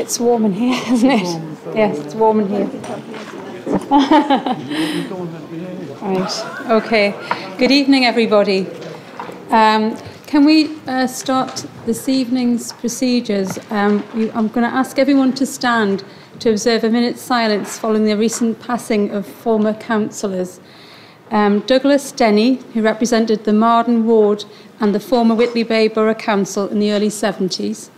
It's warm in here, isn't it? Yes, it's warm in here. Right, okay. Good evening, everybody. Can we start this evening's procedures? I'm going to ask everyone to stand to observe a minute's silence following the recent passing of former councillors. Douglas Denny, who represented the Marden Ward and the former Whitley Bay Borough Council in the early 70s.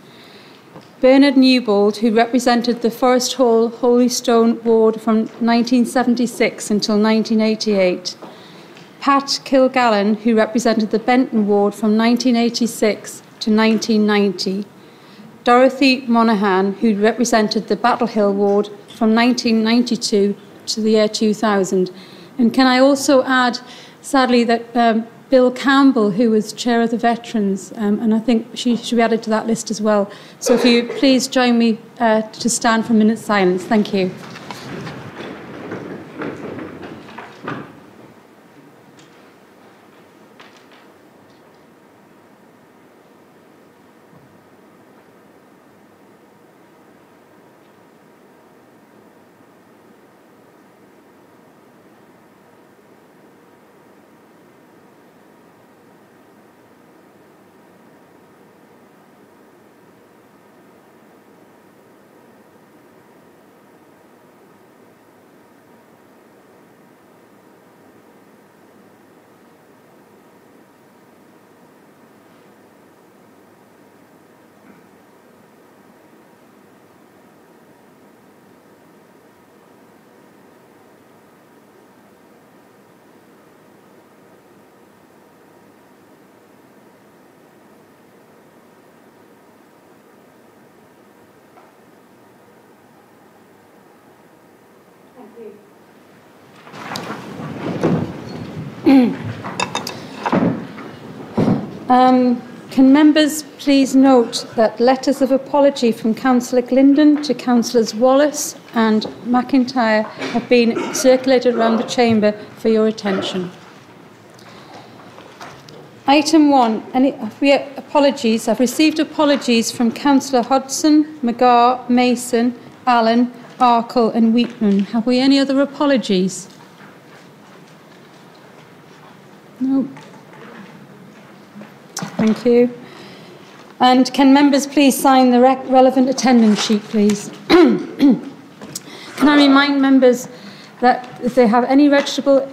Bernard Newbold, who represented the Forest Hall Holystone Ward from 1976 until 1988. Pat Kilgallen, who represented the Benton Ward from 1986 to 1990. Dorothy Monaghan, who represented the Battle Hill Ward from 1992 to the year 2000. And can I also add, sadly, that Bill Campbell, who was chair of the Veterans, and I think she should be added to that list as well. So if you please join me to stand for a minute's silence. Thank you. Can members please note that letters of apology from Councillor Glindon to Councillors Wallace and McIntyre have been circulated around the chamber for your attention. Item 1. Apologies. I've received apologies from Councillor Hodgson, McGarr, Mason, Allen, Arkle and Wheatman. Have we any other apologies? No. Thank you. And can members please sign the relevant attendance sheet, please? Can I remind members that if they have any registrable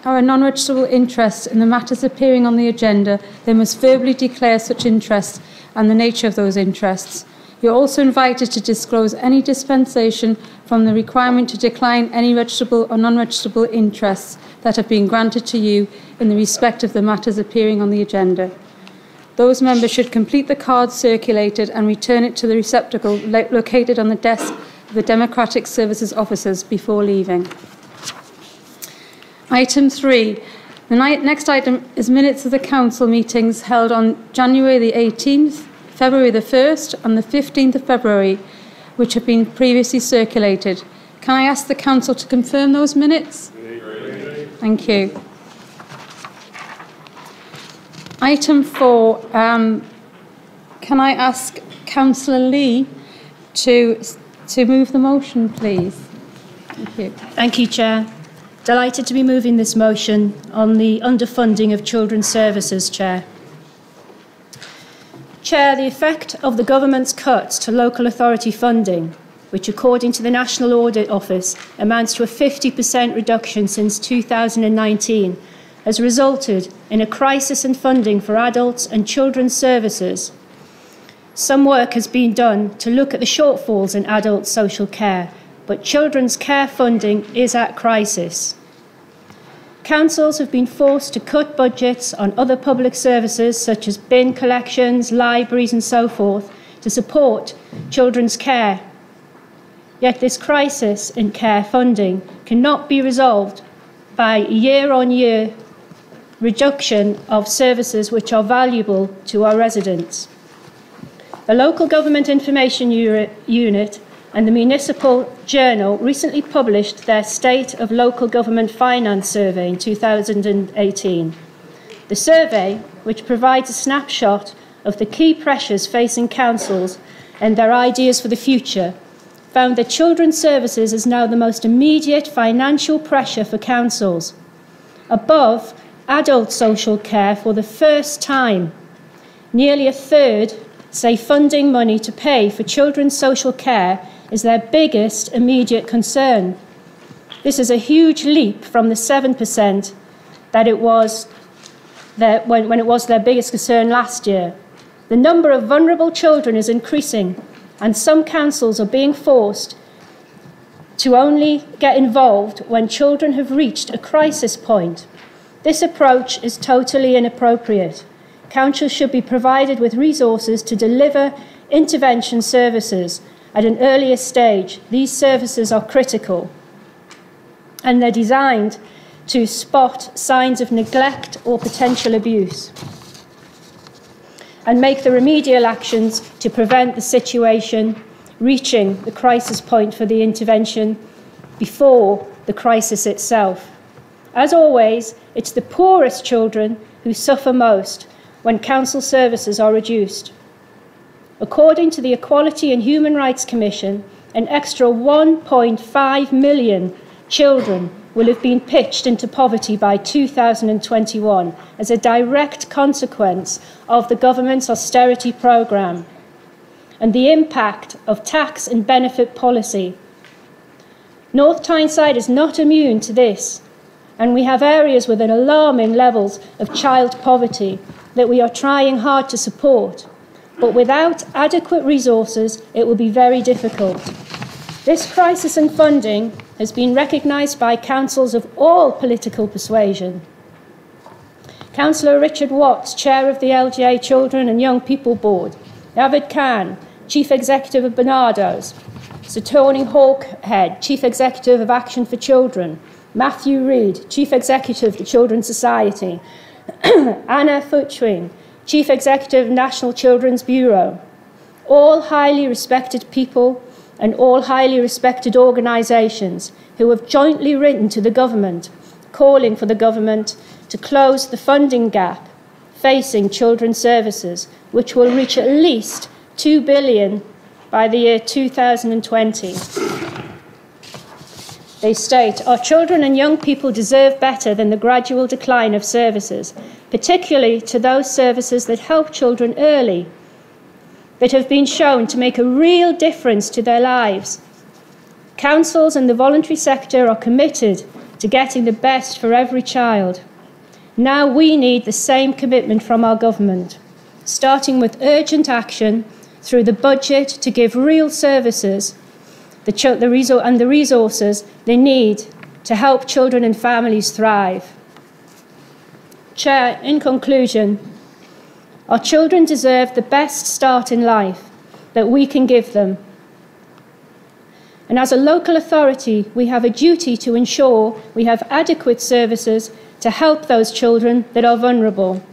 or non-registrable interest in the matters appearing on the agenda, they must verbally declare such interests and the nature of those interests. You're also invited to disclose any dispensation from the requirement to decline any registrable or non-registrable interests that have been granted to you in the respect of the matters appearing on the agenda. Those members should complete the card circulated and return it to the receptacle located on the desk of the Democratic Services officers before leaving. Item 3. The next item is minutes of the council meetings held on January the 18th, February the 1st and the 15th of February, which have been previously circulated. Can I ask the council to confirm those minutes? Thank you. Item 4, can I ask Councillor Lee to move the motion, please? Thank you. Thank you, Chair. Delighted to be moving this motion on the underfunding of children's services, Chair. Chair, the effect of the government's cuts to local authority funding, which according to the National Audit Office amounts to a 50% reduction since 2019, has resulted in a crisis in funding for adults and children's services. Some work has been done to look at the shortfalls in adult social care, but children's care funding is at crisis. Councils have been forced to cut budgets on other public services such as bin collections, libraries and so forth to support children's care. Yet this crisis in care funding cannot be resolved by year-on-year reduction of services which are valuable to our residents. The Local Government Information Unit and the Municipal Journal recently published their State of Local Government Finance Survey in 2018. The survey, which provides a snapshot of the key pressures facing councils, and their ideas for the future, found that children's services is now the most immediate financial pressure for councils, above adult social care for the first time. Nearly a third say funding money to pay for children's social care is their biggest immediate concern. This is a huge leap from the 7% that it was when it was their biggest concern last year. The number of vulnerable children is increasing, and some councils are being forced to only get involved when children have reached a crisis point. This approach is totally inappropriate. Councils should be provided with resources to deliver intervention services at an earlier stage. These services are critical, and they're designed to spot signs of neglect or potential abuse and make the remedial actions to prevent the situation reaching the crisis point for the intervention before the crisis itself. As always, it's the poorest children who suffer most when council services are reduced. According to the Equality and Human Rights Commission, an extra 1.5 million children will have been pitched into poverty by 2021 as a direct consequence of the government's austerity programme and the impact of tax and benefit policy. North Tyneside is not immune to this, and we have areas with an alarming levels of child poverty that we are trying hard to support, but without adequate resources, it will be very difficult. This crisis in funding has been recognised by councils of all political persuasion. Councillor Richard Watts, Chair of the LGA Children and Young People Board, David Khan, Chief Executive of Barnardo's, Sir Tony Hawkhead, Chief Executive of Action for Children, Matthew Reid, Chief Executive of the Children's Society, Anna Futwing, Chief Executive of National Children's Bureau, all highly respected people and all highly respected organisations who have jointly written to the government, calling for the government to close the funding gap facing children's services, which will reach at least $2 billion by the year 2020. They state, our children and young people deserve better than the gradual decline of services, particularly to those services that help children early, that have been shown to make a real difference to their lives. Councils and the voluntary sector are committed to getting the best for every child. Now we need the same commitment from our government, starting with urgent action through the budget to give real services and the resources they need to help children and families thrive. Chair, in conclusion, our children deserve the best start in life that we can give them. And as a local authority, we have a duty to ensure we have adequate services to help those children that are vulnerable.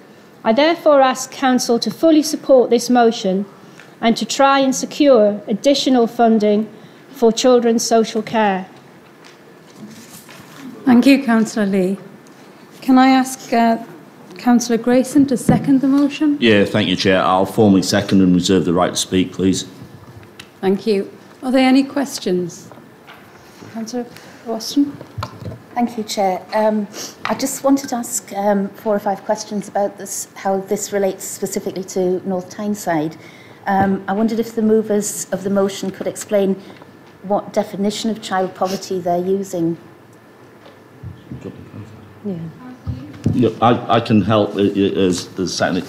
I therefore ask Council to fully support this motion and to try and secure additional funding for children's social care. Thank you, Councillor Lee. Can I ask Councillor Grayson to second the motion? Yeah, thank you, Chair. I'll formally second and reserve the right to speak, please. Thank you. Are there any questions? Councillor Austin? Thank you, Chair. I just wanted to ask 4 or 5 questions about this, how this relates specifically to North Tyneside. I wondered if the movers of the motion could explain what definition of child poverty they're using. Yeah. Yeah, I can help as second.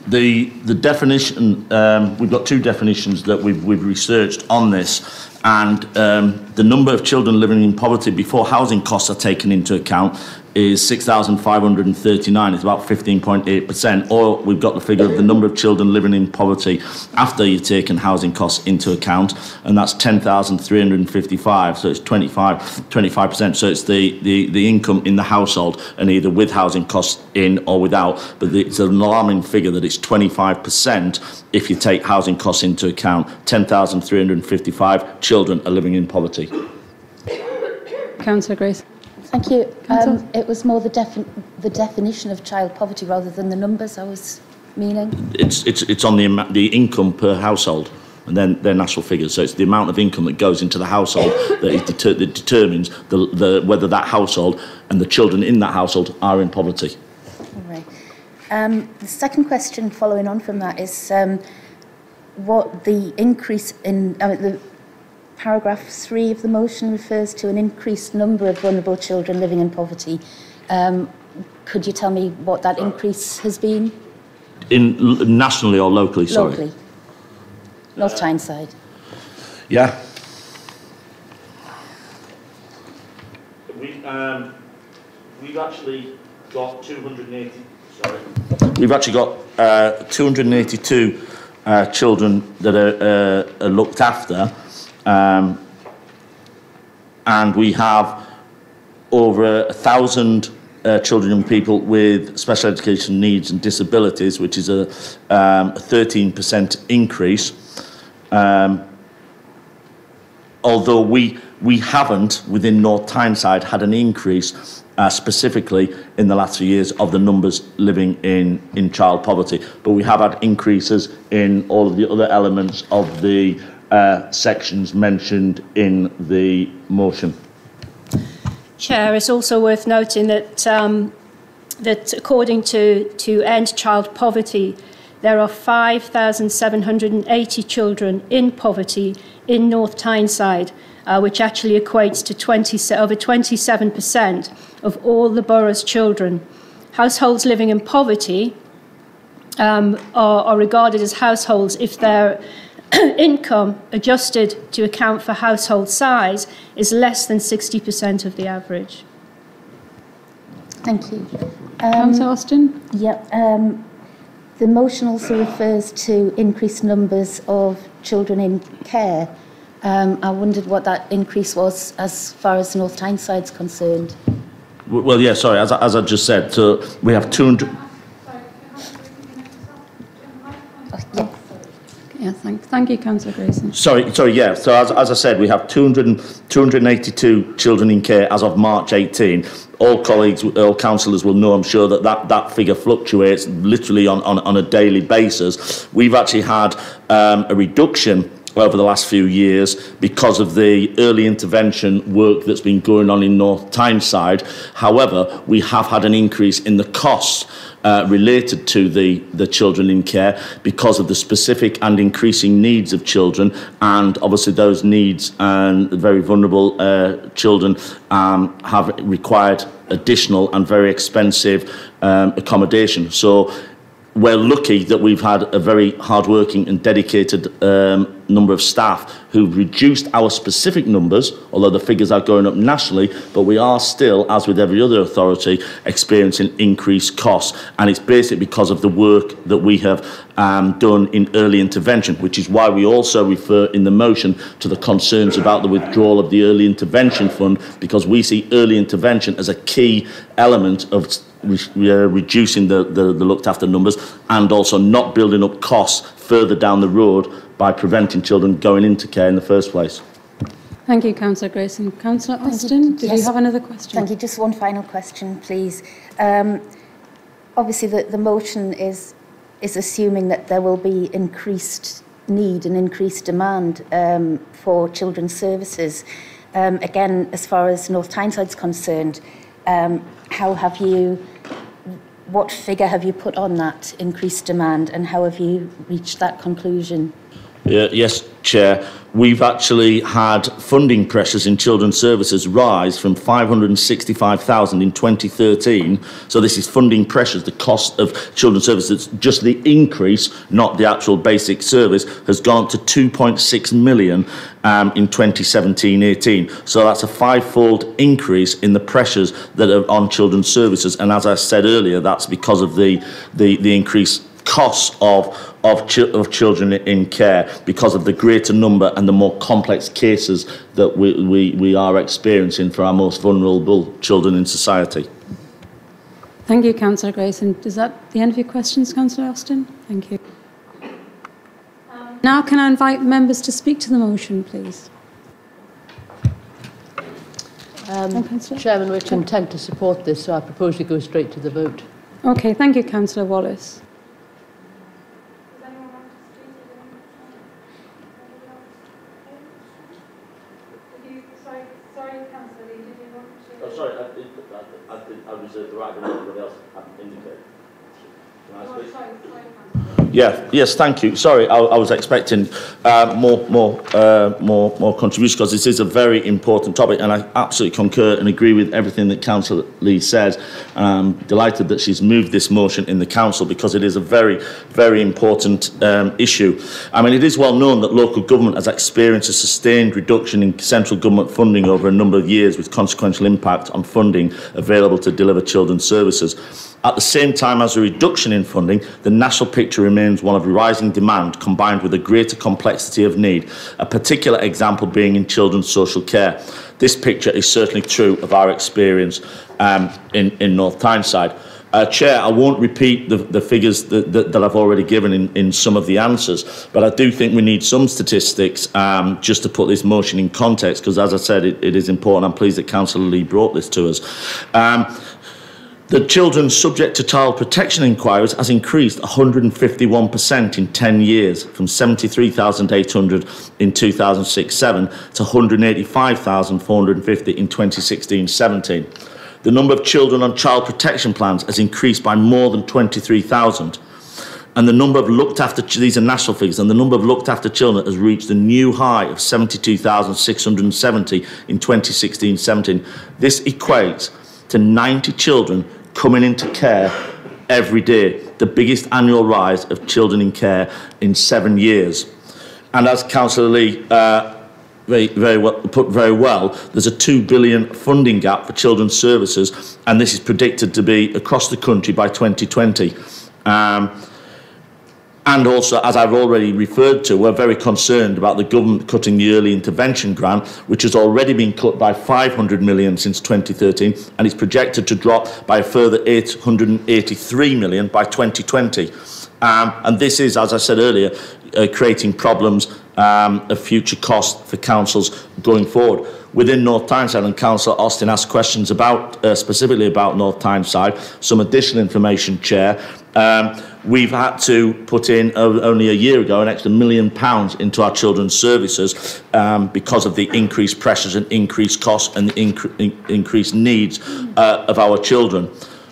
The definition, we've got 2 definitions that we've researched on this, and the number of children living in poverty before housing costs are taken into account is 6,539. It's about 15.8%. Or we've got the figure of the number of children living in poverty after you've taken housing costs into account, and that's 10,355. So it's 25%. So it's the income in the household, and either with housing costs in or without. But it's an alarming figure that it's 25% if you take housing costs into account. 10,355 children are living in poverty. Councillor Grace. Thank you. It was more the definition of child poverty rather than the numbers I was Meaning? It's on the income per household, and then their national figures. So it's the amount of income that goes into the household that determines whether that household and the children in that household are in poverty. All right. The second question following on from that is what the increase in the paragraph 3 of the motion refers to an increased number of vulnerable children living in poverty. Could you tell me what that increase has been? Nationally or locally, sorry? Locally. North Tyneside. Yeah. We've actually got 280. Sorry. We've actually got 282 children that are looked after, and we have over 1,000 children and people with special education needs and disabilities, which is a 13% increase. Although we haven't, within North Tyneside, had an increase specifically in the last few years of the numbers living in child poverty. But we have had increases in all of the other elements of the sections mentioned in the motion. Chair, it's also worth noting that that according to End Child Poverty, there are 5,780 children in poverty in North Tyneside, which actually equates to over 27% of all the borough's children. Households living in poverty are regarded as households if their income adjusted to account for household size is less than 60% of the average. Thank you. Councillor Austin? Yep. The motion also refers to increased numbers of children in care. I wondered what that increase was as far as North Tyneside's concerned. Well, yeah, sorry, as I just said, so we have 200... Yeah, thank you, Councillor Grayson. Sorry, yeah. So as I said, we have 282 children in care as of March 18. All colleagues, all councillors will know, I'm sure, that figure fluctuates literally on a daily basis. We've actually had a reduction over the last few years because of the early intervention work that's been going on in North Tyneside. However, we have had an increase in the costs related to the children in care because of the specific and increasing needs of children, and obviously those needs and very vulnerable children have required additional and very expensive accommodation. So we're lucky that we've had a very hard-working and dedicated number of staff who've reduced our specific numbers, although the figures are going up nationally, but we are still, as with every other authority, experiencing increased costs. And it's basically because of the work that we have done in early intervention, which is why we also refer in the motion to the concerns about the withdrawal of the Early Intervention Fund, because we see early intervention as a key element of reducing the looked after numbers and also not building up costs further down the road by preventing children going into care in the first place. Thank you, Councillor Grayson. Councillor Austin, did you have another question? Thank you. Just one final question, please. Obviously, the motion is assuming that there will be increased need and increased demand for children's services. Again, as far as North Tyneside's concerned, what figure have you put on that increased demand, and how have you reached that conclusion? Yes, Chair. We've actually had funding pressures in children's services rise from 565,000 in 2013. So this is funding pressures. The cost of children's services, just the increase, not the actual basic service, has gone to 2.6 million in 2017-18. So that's a five-fold increase in the pressures that are on children's services. And as I said earlier, that's because of the increased costs of children in care, because of the greater number and the more complex cases that we are experiencing for our most vulnerable children in society. Thank you, Councillor Grayson. Is that the end of your questions, Councillor Austin? Thank you. Now can I invite members to speak to the motion, please? Chairman, we're content to support this, so I propose we go straight to the vote. Okay, thank you, Councillor Wallace. Yeah. Yes. Thank you. Sorry, I was expecting more contributions because this is a very important topic, and I absolutely concur and agree with everything that Councillor Lee says. I'm delighted that she's moved this motion in the council because it is a very, very important issue. I mean, it is well known that local government has experienced a sustained reduction in central government funding over a number of years, with consequential impact on funding available to deliver children's services. At the same time as a reduction in funding, the national picture remains one of rising demand combined with a greater complexity of need, a particular example being in children's social care. This picture is certainly true of our experience in North Tyneside. Chair, I won't repeat the figures that I've already given in some of the answers, but I do think we need some statistics just to put this motion in context, because as I said, it is important. I'm pleased that Councillor Lee brought this to us. The children subject to child protection inquiries has increased 151% in 10 years, from 73,800 in 2006-07 to 185,450 in 2016-17. The number of children on child protection plans has increased by more than 23,000. And the number of looked after, these are national figures, and the number of looked after children has reached a new high of 72,670 in 2016-17. This equates to 90 children coming into care every day, the biggest annual rise of children in care in 7 years. And as Councillor Lee put very well, there's a £2 billion funding gap for children's services, and this is predicted to be across the country by 2020. And also, as I've already referred to, we're very concerned about the government cutting the early intervention grant, which has already been cut by 500 million since 2013, and it's projected to drop by a further 883 million by 2020. And this is, as I said earlier, creating problems of future costs for councils going forward. Within North Tyneside, and Councillor Austin asked questions about specifically about North Tyneside, some additional information, Chair. We've had to put in, only a year ago, an extra £1 million into our children's services because of the increased pressures and increased costs and the increased needs of our children.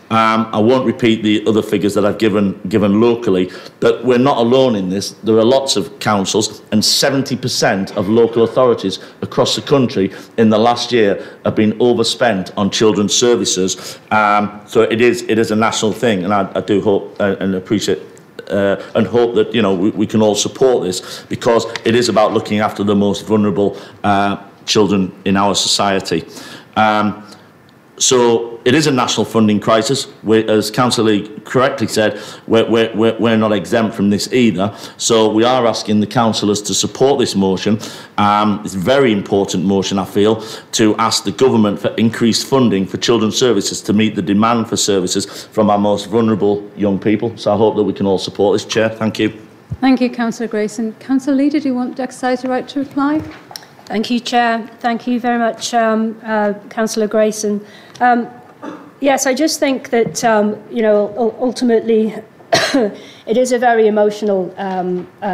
I won't repeat the other figures that I've given locally, but we're not alone in this. There are lots of councils, and 70% of local authorities across the country in the last year have been overspent on children's services. So it is a national thing, and I do hope and appreciate and hope that we can all support this, because it is about looking after the most vulnerable children in our society. So it is a national funding crisis. As Councillor Lee correctly said, we're not exempt from this either. So we are asking the councillors to support this motion. It's a very important motion, I feel, to ask the government for increased funding for children's services to meet the demand for services from our most vulnerable young people. So I hope that we can all support this, Chair. Thank you. Thank you, Councillor Grayson. Councillor Lee, did you want to exercise the right to reply? Thank you, Chair. Thank you very much, Councillor Grayson. Yes, I just think that, ultimately it is a very emotional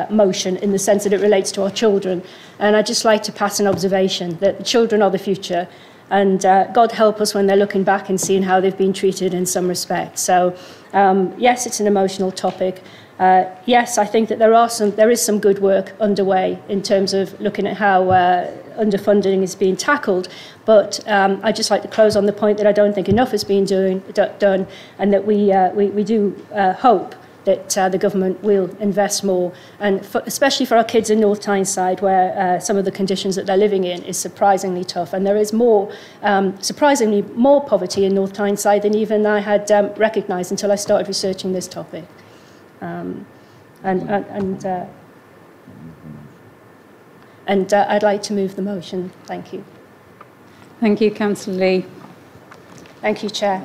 motion in the sense that it relates to our children. And I'd just like to pass an observation that the children are the future. And God help us when they're looking back and seeing how they've been treated in some respect. So, yes, it's an emotional topic. Yes, I think that there is some good work underway in terms of looking at how underfunding is being tackled. But I'd just like to close on the point that I don't think enough is being done, and that we do hope that the government will invest more, and especially for our kids in North Tyneside, where some of the conditions that they're living in is surprisingly tough, and there is surprisingly more poverty in North Tyneside than even I had recognised until I started researching this topic. And I'd like to move the motion. Thank you. Thank you, Councillor Lee. Thank you, Chair.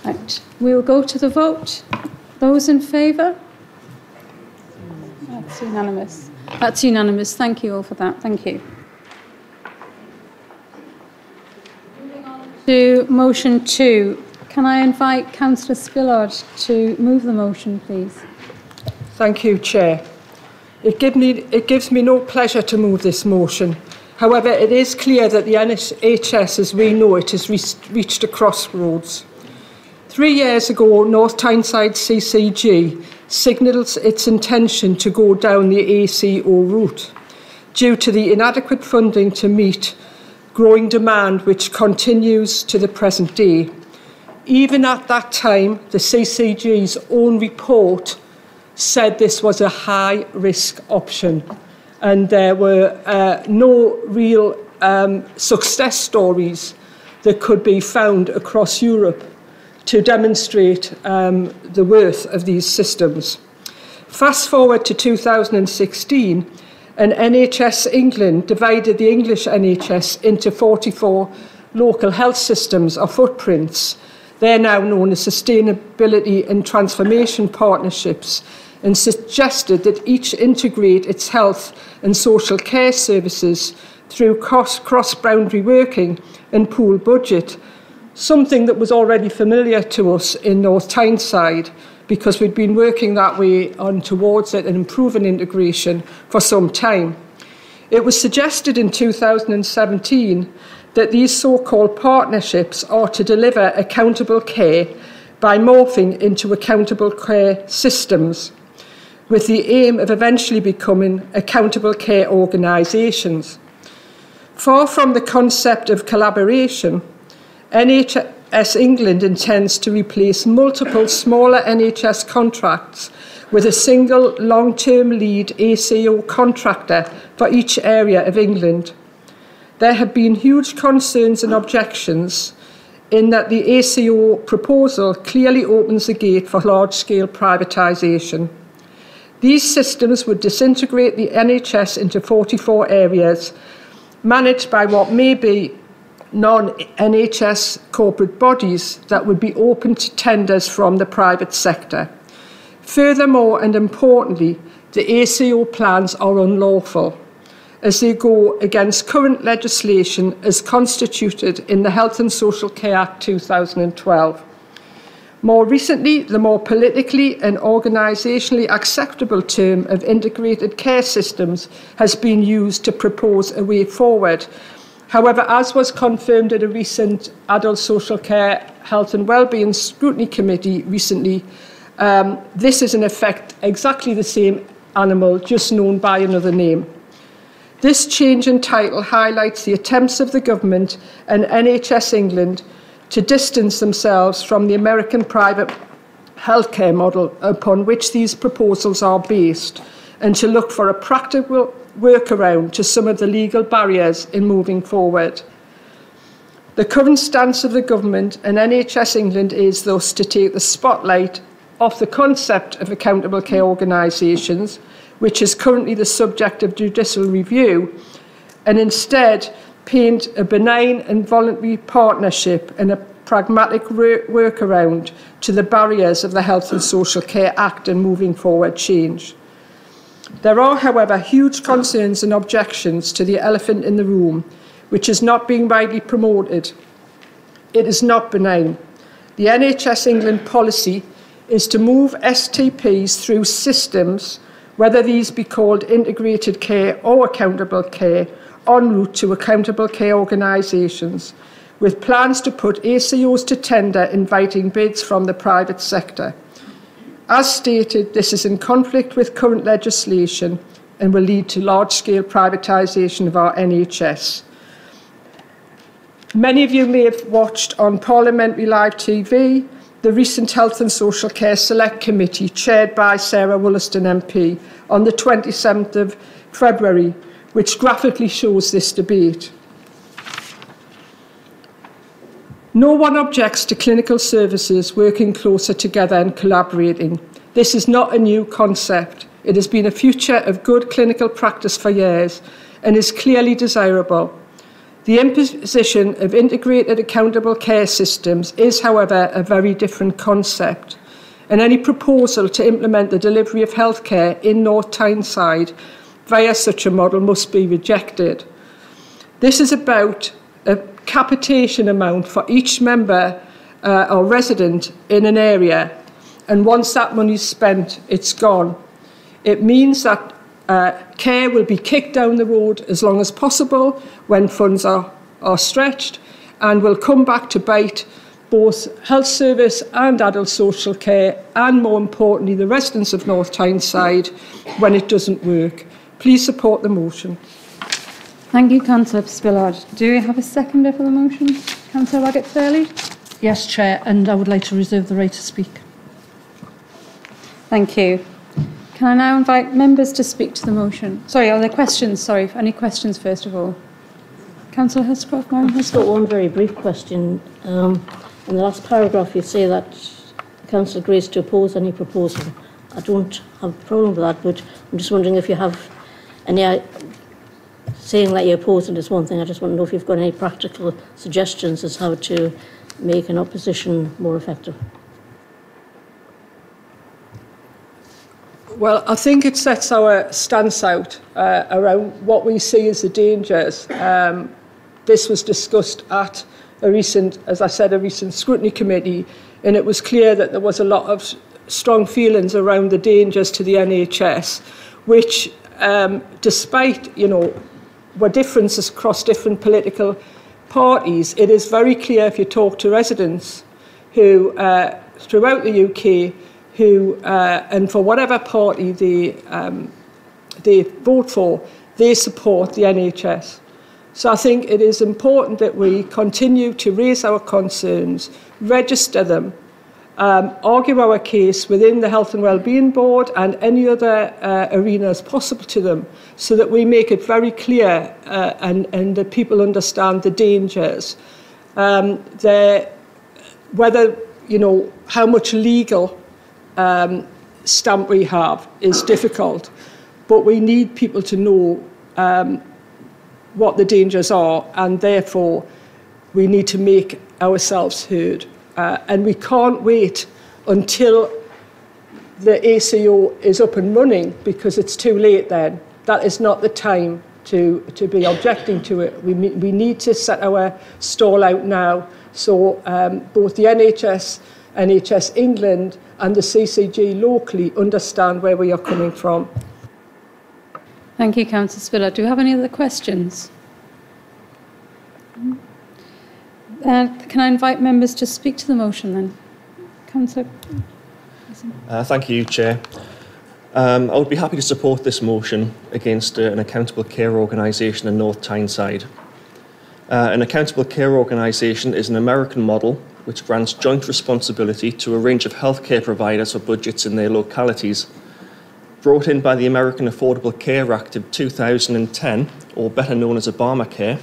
Right. We'll go to the vote. Those in favour? That's unanimous. That's unanimous. Thank you all for that. Thank you. Moving on to motion 2. Can I invite Councillor Spillard to move the motion, please? Thank you, Chair. It gives me no pleasure to move this motion. However, it is clear that the NHS as we know it has reached a crossroads. 3 years ago, North Tyneside CCG signalled its intention to go down the ACO route due to the inadequate funding to meet growing demand, which continues to the present day. Even at that time, the CCG's own report said this was a high-risk option, and there were no real success stories that could be found across Europe to demonstrate the worth of these systems. Fast forward to 2016, and NHS England divided the English NHS into 44 local health systems or footprints. They're now known as Sustainability and Transformation Partnerships, and suggested that each integrate its health and social care services through cross-boundary working and pool budget, something that was already familiar to us in North Tyneside, because we'd been working that way on towards it and improving integration for some time. It was suggested in 2017 that these so-called partnerships are to deliver accountable care by morphing into accountable care systems, with the aim of eventually becoming accountable care organisations. Far from the concept of collaboration, NHS England intends to replace multiple smaller NHS contracts with a single long-term lead ACO contractor for each area of England. There have been huge concerns and objections in that the ACO proposal clearly opens the gate for large-scale privatisation. These systems would disintegrate the NHS into 44 areas, managed by what may be non-NHS corporate bodies that would be open to tenders from the private sector. Furthermore, and importantly, the ACO plans are unlawful, as they go against current legislation as constituted in the Health and Social Care Act 2012. More recently, the more politically and organisationally acceptable term of integrated care systems has been used to propose a way forward. However, as was confirmed at a recent Adult Social Care Health and Wellbeing Scrutiny Committee recently, this is in effect exactly the same animal, just known by another name. This change in title highlights the attempts of the government and NHS England to distance themselves from the American private healthcare model upon which these proposals are based, and to look for a practical workaround to some of the legal barriers in moving forward. The current stance of the government and NHS England is thus to take the spotlight off the concept of accountable care organisations, which is currently the subject of judicial review, and instead paint a benign and voluntary partnership and a pragmatic workaround to the barriers of the Health and Social Care Act and moving forward change. There are, however, huge concerns and objections to the elephant in the room, which is not being widely promoted. It is not benign. The NHS England policy is to move STPs through systems, whether these be called integrated care or accountable care, en route to accountable care organisations, with plans to put ACOs to tender inviting bids from the private sector. As stated, this is in conflict with current legislation and will lead to large-scale privatisation of our NHS. Many of you may have watched on Parliamentary Live TV the recent Health and Social Care Select Committee chaired by Sarah Wollaston MP on the 27th of February, which graphically shows this debate. No one objects to clinical services working closer together and collaborating. This is not a new concept. It has been a feature of good clinical practice for years and is clearly desirable. The imposition of integrated accountable care systems is, however, a very different concept, and any proposal to implement the delivery of healthcare in North Tyneside via such a model must be rejected. This is about a capitation amount for each member or resident in an area, and once that money is spent, it's gone. It means that care will be kicked down the road as long as possible when funds are stretched, and will come back to bite both health service and adult social care, and more importantly, the residents of North Tyneside when it doesn't work. Please support the motion. Thank you, Councillor Spillard. Do we have a seconder for the motion? Councillor Waggett-Fairley? Yes, Chair, and I would like to reserve the right to speak. Thank you. Can I now invite members to speak to the motion? Sorry, are there questions? Sorry, any questions first of all? Councillor Hescroft, Marion I've just got Hescroft. one very brief question. In the last paragraph, you say that the Council agrees to oppose any proposal. I don't have a problem with that, but I'm just wondering if you have any... Saying that you oppose it is one thing. I just want to know if you've got any practical suggestions as how to make an opposition more effective. Well, I think it sets our stance out around what we see as the dangers. This was discussed at a recent scrutiny committee, and it was clear that there was a lot of strong feelings around the dangers to the NHS, which, despite, were differences across different political parties, it is very clear if you talk to residents who, throughout the UK, who, and for whatever party they vote for, they support the NHS. So I think it is important that we continue to raise our concerns, register them, argue our case within the Health and Wellbeing Board and any other arenas possible to them, so that we make it very clear and that people understand the dangers. Whether, how much legal stamp we have is difficult, but we need people to know what the dangers are, and therefore we need to make ourselves heard. And we can't wait until the ACO is up and running, because it's too late then. That is not the time to be objecting to it. We need to set our stall out now, so both the NHS England and the CCG locally understand where we are coming from. Thank you, Councillor Spiller. Do we have any other questions? Can I invite members to speak to the motion then? Councillor. Thank you, Chair. I would be happy to support this motion against an accountable care organisation in North Tyneside. An accountable care organisation is an American model which grants joint responsibility to a range of healthcare providers for budgets in their localities. Brought in by the American Affordable Care Act of 2010, or better known as Obamacare,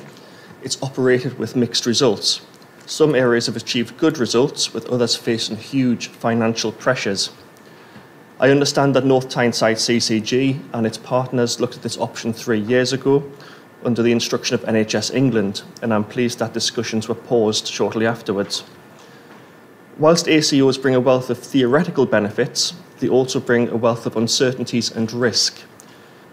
it's operated with mixed results. Some areas have achieved good results, with others facing huge financial pressures. I understand that North Tyneside CCG and its partners looked at this option 3 years ago under the instruction of NHS England, and I'm pleased that discussions were paused shortly afterwards. Whilst ACOs bring a wealth of theoretical benefits, they also bring a wealth of uncertainties and risk.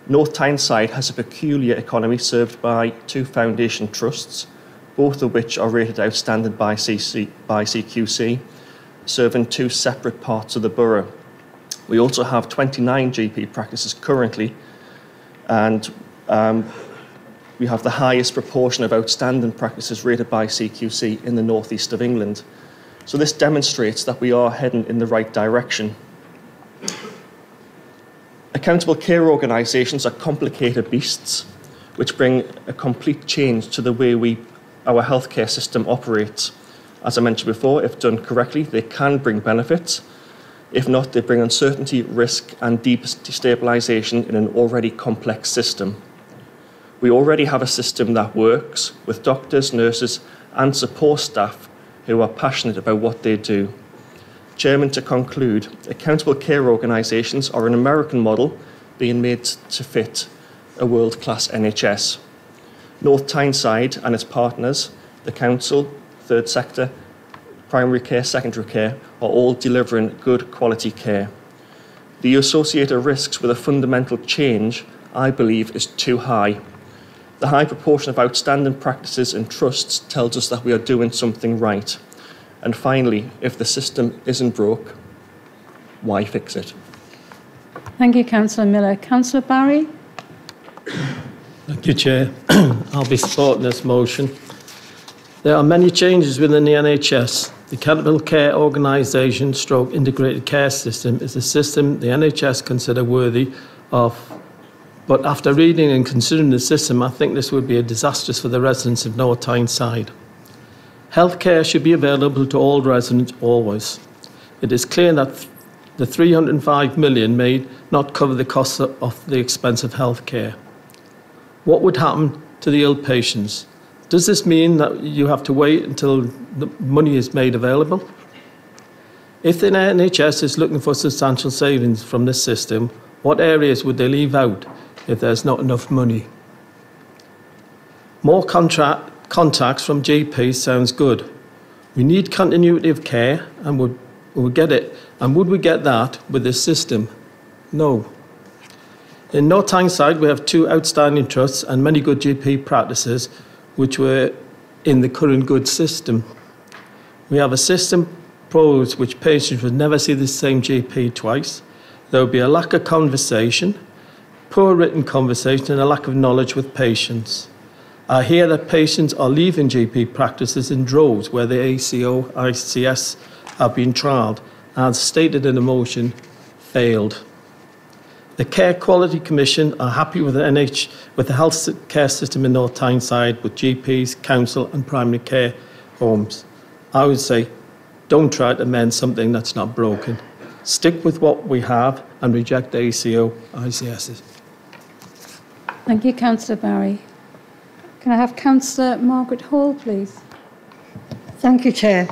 North Tyneside has a peculiar economy served by 2 foundation trusts, both of which are rated outstanding by CQC, serving 2 separate parts of the borough. We also have 29 GP practices currently, and we have the highest proportion of outstanding practices rated by CQC in the northeast of England. So this demonstrates that we are heading in the right direction. Accountable care organisations are complicated beasts which bring a complete change to the way our healthcare system operates. As I mentioned before, if done correctly, they can bring benefits. If not, they bring uncertainty, risk and deep destabilisation in an already complex system. We already have a system that works with doctors, nurses and support staff who are passionate about what they do. Chairman, to conclude, accountable care organisations are an American model being made to fit a world-class NHS. North Tyneside and its partners, the Council, Third Sector, Primary Care, Secondary Care, are all delivering good quality care. The associated risks with a fundamental change, I believe, is too high. The high proportion of outstanding practices and trusts tells us that we are doing something right. And finally, if the system isn't broke, why fix it? Thank you, Councillor Miller. Councillor Barry? Thank you, Chair. I'll be supporting this motion. There are many changes within the NHS The Accountable Care Organisation / Integrated Care System is a system the NHS consider worthy of, but after reading and considering the system, I think this would be a disastrous for the residents of North Tyneside. Healthcare should be available to all residents always. It is clear that the 305 million may not cover the cost of the expensive healthcare. What would happen to the ill patients? Does this mean that you have to wait until the money is made available? If the NHS is looking for substantial savings from this system, what areas would they leave out if there's not enough money? More contacts from GPs sounds good. We need continuity of care, and would we get it? And would we get that with this system? No. In North Tyneside, we have 2 outstanding trusts and many good GP practices which were in the current good system. We have a system proposed which patients would never see the same GP twice. There would be a lack of conversation, poor written conversation, and a lack of knowledge with patients. I hear that patients are leaving GP practices in droves where the ACO, ICS have been trialled, and stated in the motion, failed. The Care Quality Commission are happy with the health care system in North Tyneside with GPs, council and primary care homes. I would say, don't try to mend something that's not broken. Stick with what we have and reject the ACO, ICSs. Thank you, Councillor Barry. Can I have Councillor Margaret Hall, please? Thank you, Chair.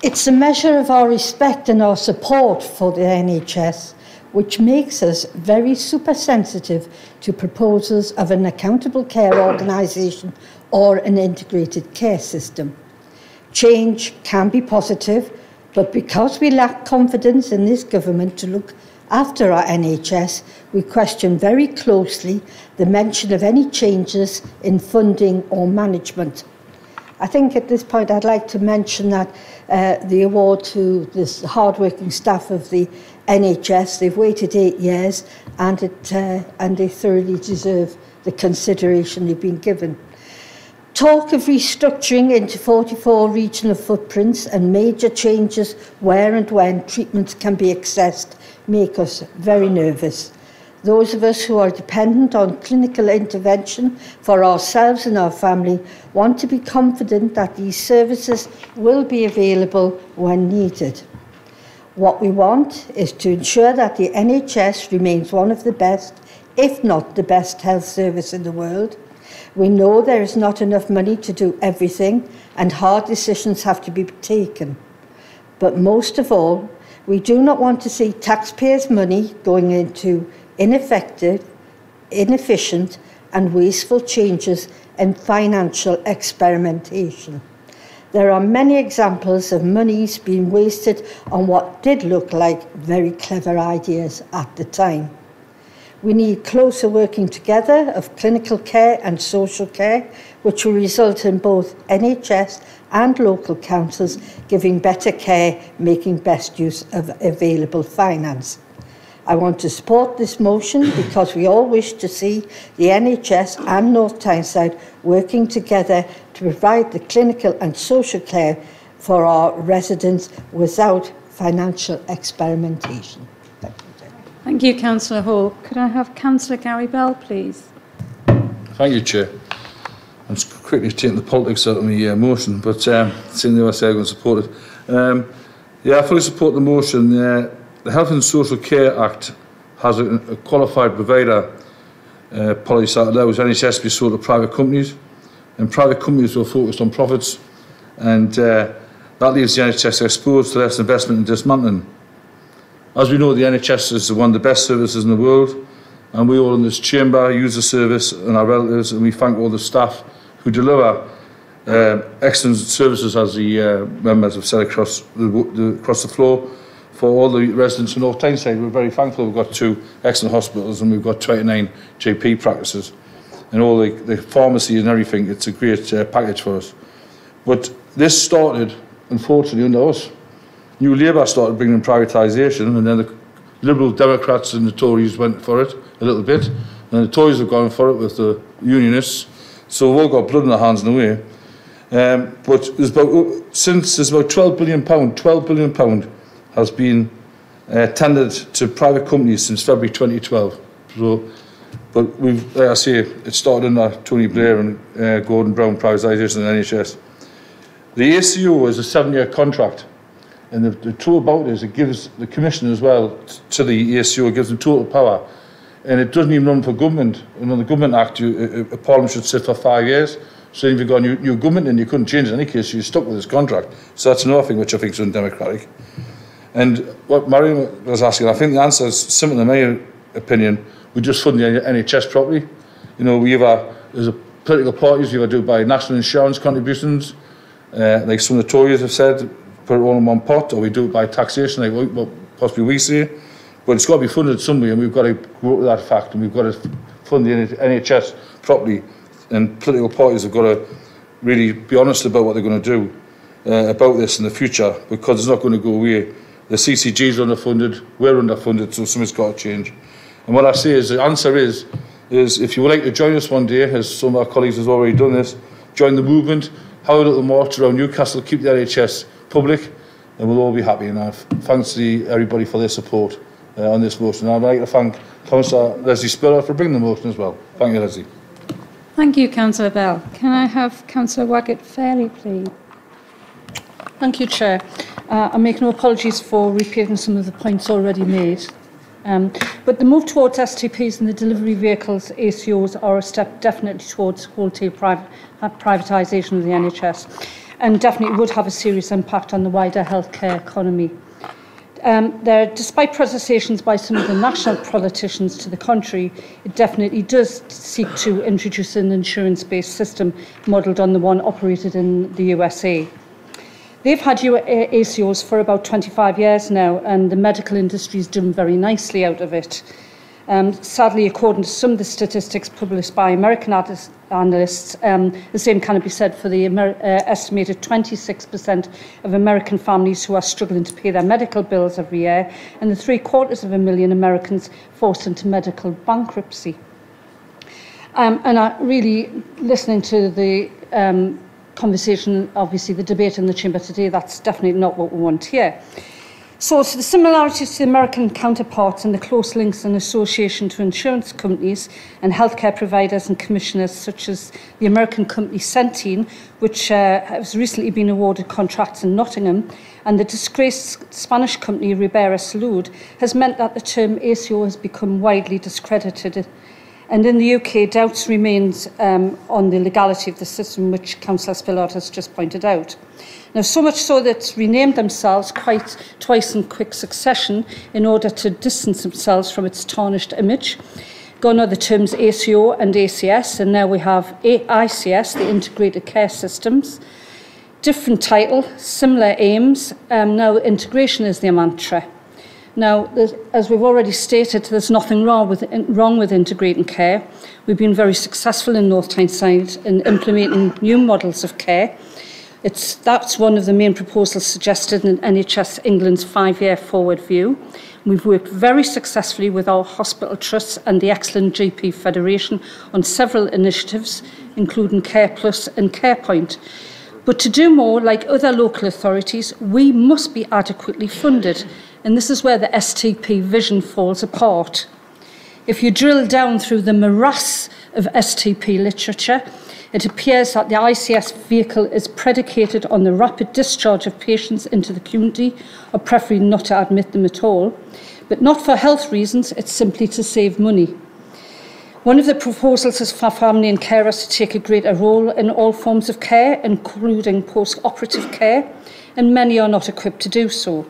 It's a measure of our respect and our support for the NHS which makes us very super sensitive to proposals of an accountable care organisation or an integrated care system. Change can be positive, but because we lack confidence in this government to look after our NHS, we question very closely the mention of any changes in funding or management. I think at this point I'd like to mention that the award to the hard-working staff of the NHS, they've waited 8 years and they thoroughly deserve the consideration they've been given. Talk of restructuring into 44 regional footprints and major changes where and when treatments can be accessed make us very nervous. Those of us who are dependent on clinical intervention for ourselves and our family want to be confident that these services will be available when needed. What we want is to ensure that the NHS remains one of the best, if not the best health service in the world. We know there is not enough money to do everything and hard decisions have to be taken. But most of all, we do not want to see taxpayers' money going into ineffective, inefficient and wasteful changes and financial experimentation. There are many examples of monies being wasted on what did look like very clever ideas at the time. We need closer working together of clinical care and social care, which will result in both NHS and local councils giving better care, making best use of available finance. I want to support this motion because we all wish to see the NHS and North Tyneside working together to provide the clinical and social care for our residents without financial experimentation. Thank you, Councillor Hall. Could I have Councillor Gary Bell, please? Thank you, Chair. I'm just quickly taking the politics out of my motion, but seeing the OSA, I'm going to support it. I fully support the motion. The Health and Social Care Act has a qualified provider policy that allows NHS to be sold to private companies, and private companies will focus on profits, and that leaves the NHS exposed to less investment and dismantling. As we know, the NHS is one of the best services in the world, and we all in this chamber use the service and our relatives, and we thank all the staff who deliver excellent services, as the members have said across the floor. For all the residents in North Tyneside, we're very thankful. We've got 2 excellent hospitals and we've got 29 GP practices and all the pharmacy and everything. It's a great package for us. But this started, unfortunately, under us. New Labour started bringing in privatisation, and then the Liberal Democrats and the Tories went for it a little bit, and the Tories have gone for it with the unionists. So we've all got blood in our hands in a way. But since there's about £12 billion has been tendered to private companies since February 2012. So, but we've, like I say, it started under Tony Blair and Gordon Brown privatisation in the NHS. The ACO is a 7-year contract, and the tool about it is it gives the Commission as well to the ACO, it gives them total power, and it doesn't even run for government. Under the Government Act, a Parliament should sit for 5 years. So if you've got a new government and you couldn't change in any case, you're stuck with this contract. So that's another thing which I think is undemocratic. And what Marion was asking, I think the answer is simple in my opinion. We just fund the NHS properly. You know, there's a political parties, we either do it by national insurance contributions, like some of the Tories have said, put it all in one pot, or we do it by taxation, like what possibly we say. But it's got to be funded somewhere, and we've got to grow to that fact, and we've got to fund the NHS properly. And political parties have got to really be honest about what they're going to do about this in the future, because it's not going to go away. The CCG's underfunded, we're underfunded, so something's got to change. And what I say is, the answer is if you would like to join us one day, as some of our colleagues have already done this, join the movement, have a little march around Newcastle, keep the NHS public, and we'll all be happy. And thanks to everybody for their support on this motion. And I'd like to thank Councillor Leslie Spiller for bringing the motion as well. Thank you, Leslie. Thank you, Councillor Bell. Can I have Councillor Waggett-Fairley, please? Thank you, Chair. I make no apologies for repeating some of the points already made. But the move towards STPs and the delivery vehicles, ACOs, are a step definitely towards wholesale privatisation of the NHS, and definitely would have a serious impact on the wider healthcare economy. Despite protestations by some of the national politicians to the contrary, it definitely does seek to introduce an insurance-based system modelled on the one operated in the USA. They've had ACOs for about 25 years now, and the medical industry is doing very nicely out of it. Sadly, according to some of the statistics published by American analysts, the same cannot be said for the estimated 26% of American families who are struggling to pay their medical bills every year, and the 750,000 Americans forced into medical bankruptcy. And really, listening to the conversation, obviously the debate in the chamber today, that's definitely not what we want here. So the similarities to the American counterparts and the close links and association to insurance companies and healthcare providers and commissioners, such as the American company Centene, which has recently been awarded contracts in Nottingham, and the disgraced Spanish company Ribera Salud, has meant that the term ACO has become widely discredited. And in the UK, doubts remains on the legality of the system, which Councillor Spillard has just pointed out. Now, so much so that it's renamed themselves twice in quick succession in order to distance themselves from its tarnished image. Gone are the terms ACO and ACS, and now we have ICS, the Integrated Care Systems. Different title, similar aims, now integration is their mantra. Now, as we've already stated, there's nothing wrong with integrating care. We've been very successful in North Tyneside in implementing new models of care. That's one of the main proposals suggested in NHS England's 5-year forward view. We've worked very successfully with our hospital trusts and the excellent GP Federation on several initiatives, including Care Plus and CarePoint. But to do more, like other local authorities, we must be adequately funded. And this is where the STP vision falls apart. If you drill down through the morass of STP literature, it appears that the ICS vehicle is predicated on the rapid discharge of patients into the community, or preferably not to admit them at all. But not for health reasons, it's simply to save money. One of the proposals is for family and carers to take a greater role in all forms of care, including post-operative care, and many are not equipped to do so.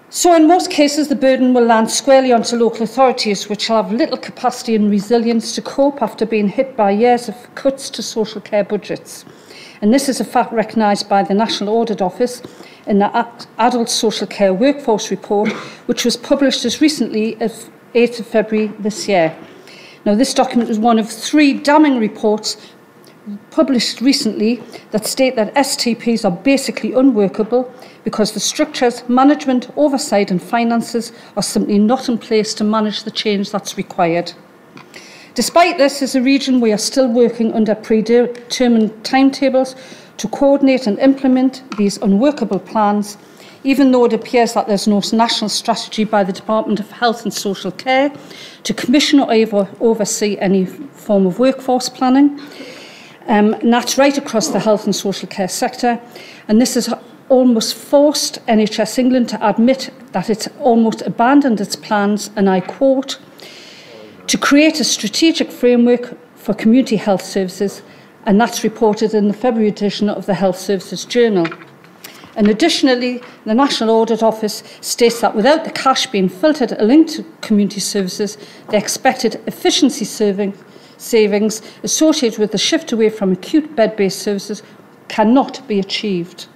So in most cases, the burden will land squarely onto local authorities, which will have little capacity and resilience to cope after being hit by years of cuts to social care budgets. And this is a fact recognised by the National Audit Office in the Adult Social Care Workforce Report, which was published as recently as 8th of February this year. Now, this document is one of 3 damning reports published recently that state that STPs are basically unworkable because the structures, management, oversight and finances are simply not in place to manage the change that's required. Despite this, as a region, we are still working under predetermined timetables to coordinate and implement these unworkable plans, even though it appears that there's no national strategy by the Department of Health and Social Care to commission or oversee any form of workforce planning. And that's right across the health and social care sector. And this has almost forced NHS England to admit that it's almost abandoned its plans, and I quote, to create a strategic framework for community health services, and that's reported in the February edition of the Health Services Journal. And additionally, the National Audit Office states that without the cash being filtered linked to community services, the expected efficiency savings associated with the shift away from acute bed-based services cannot be achieved.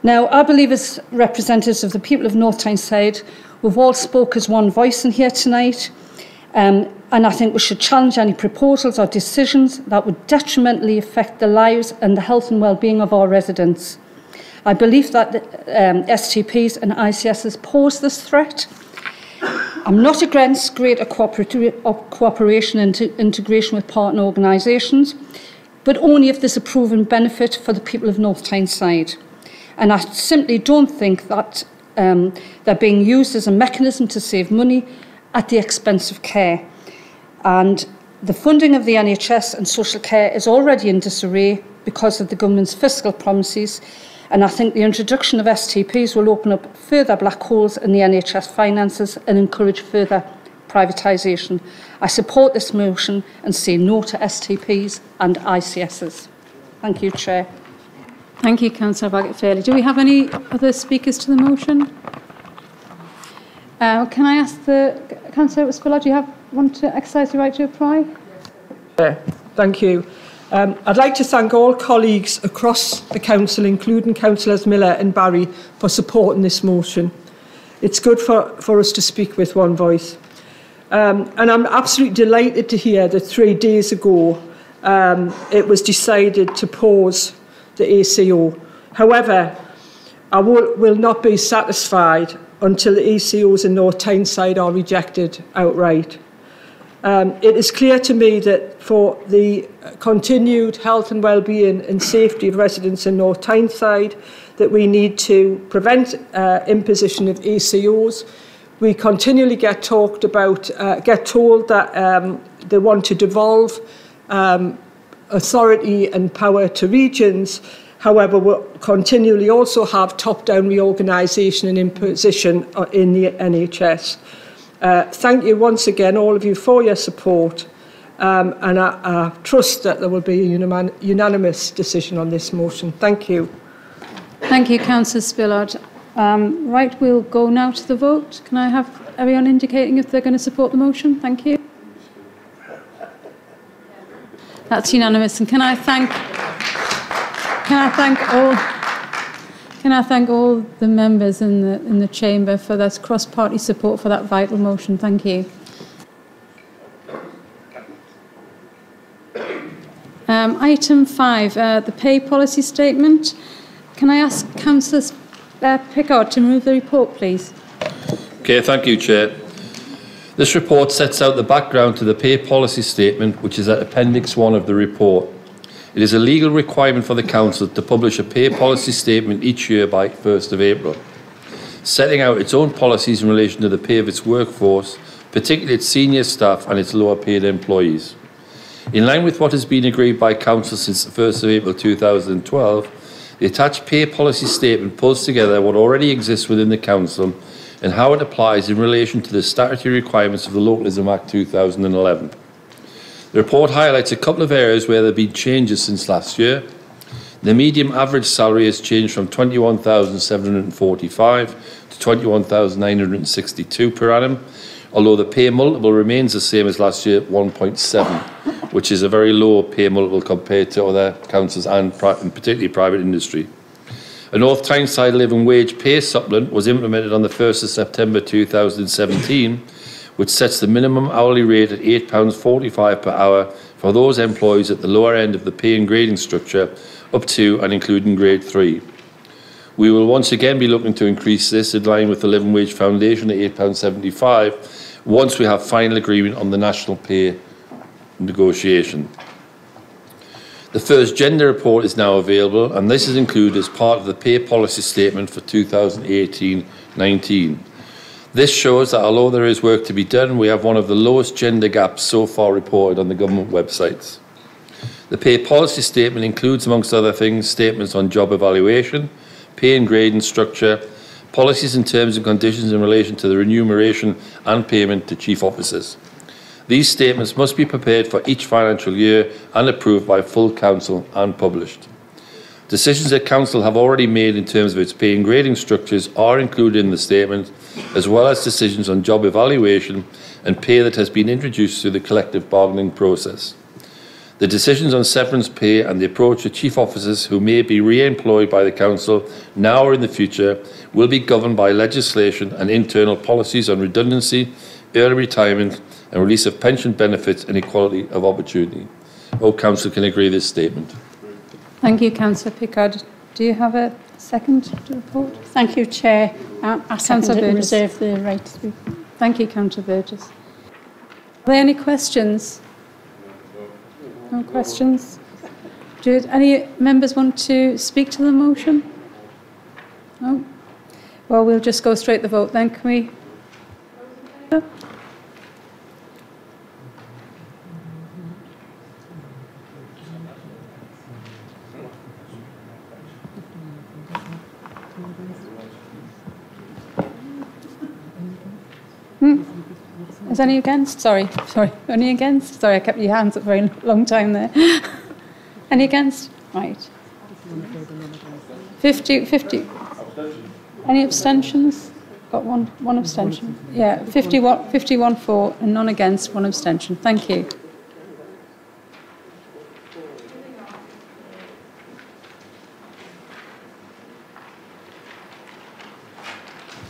Now, I believe as representatives of the people of North Tyneside, we've all spoke as one voice in here tonight, and I think we should challenge any proposals or decisions that would detrimentally affect the lives and the health and well-being of our residents. I believe that STPs and ICSs pose this threat. I'm not against greater cooperation and integration with partner organisations, but only if there's a proven benefit for the people of North Tyneside. And I simply don't think that they're being used as a mechanism to save money at the expense of care. And the funding of the NHS and social care is already in disarray because of the government's fiscal promises, and I think the introduction of STPs will open up further black holes in the NHS finances and encourage further privatisation. I support this motion and say no to STPs and ICSs. Thank you, Chair. Thank you, Councillor Bagot-Fairley. Do we have any other speakers to the motion? Can I ask Councillor Spillard, do you want to exercise your right to reply? Thank you. I'd like to thank all colleagues across the Council, including Councillors Miller and Barry, for supporting this motion. It's good for us to speak with one voice. And I'm absolutely delighted to hear that 3 days ago it was decided to pause the ACO. However, I will not be satisfied until the ACOs in North Tyneside are rejected outright. It is clear to me that for the continued health and well-being and safety of residents in North Tyneside, that we need to prevent imposition of ACOs. We continually get told that they want to devolve authority and power to regions. However, we'll continually also have top-down reorganisation and imposition in the NHS. Thank you once again, all of you, for your support, and I trust that there will be a unanimous decision on this motion. Thank you. Thank you, Councillor Spillard. Right, we'll go now to the vote. Can I have everyone indicating if they're going to support the motion? Thank you. That's unanimous. And can I thank all the members in the chamber for that cross-party support for that vital motion. Thank you. Item 5, the pay policy statement. Can I ask Councillor Pickard to move the report, please? Okay, thank you, Chair. This report sets out the background to the pay policy statement, which is at Appendix 1 of the report. It is a legal requirement for the Council to publish a pay policy statement each year by 1st of April, setting out its own policies in relation to the pay of its workforce, particularly its senior staff and its lower paid employees. In line with what has been agreed by Council since the 1st of April 2012, the attached pay policy statement pulls together what already exists within the Council and how it applies in relation to the statutory requirements of the Localism Act 2011. The report highlights a couple of areas where there have been changes since last year. The median average salary has changed from £21,745 to £21,962 per annum, although the pay multiple remains the same as last year, 1.7, which is a very low pay multiple compared to other councils and particularly private industry. A North Tyneside living wage pay supplement was implemented on the 1st of September 2017, which sets the minimum hourly rate at £8.45 per hour for those employees at the lower end of the pay and grading structure, up to and including grade 3. We will once again be looking to increase this in line with the Living Wage Foundation at £8.75 once we have final agreement on the national pay negotiation. The first gender report is now available, and this is included as part of the pay policy statement for 2018-19. This shows that although there is work to be done, we have one of the lowest gender gaps so far reported on the government websites. The pay policy statement includes, amongst other things, statements on job evaluation, pay and grading structure, policies and terms and conditions in relation to the remuneration and payment to chief officers. These statements must be prepared for each financial year and approved by full council and published. Decisions that council have already made in terms of its pay and grading structures are included in the statement, as well as decisions on job evaluation and pay that has been introduced through the collective bargaining process. The decisions on severance pay and the approach to chief officers who may be re-employed by the council now or in the future will be governed by legislation and internal policies on redundancy, early retirement and release of pension benefits and equality of opportunity. I hope council can agree with this statement. Thank you, Councillor Pickard. Do you have a second to the report? Thank you, Chair. I second it and reserve the right to speak. Thank you, Councillor Burgess. Are there any questions? No questions? Do any members want to speak to the motion? No? Well, we'll just go straight to the vote then. Can we? Is any against? Sorry, any against? Sorry, I kept your hands up for a very long time there. Any against? Right. 50. Any abstentions? Got one abstention. Yeah, 51 for and none against, one abstention. Thank you.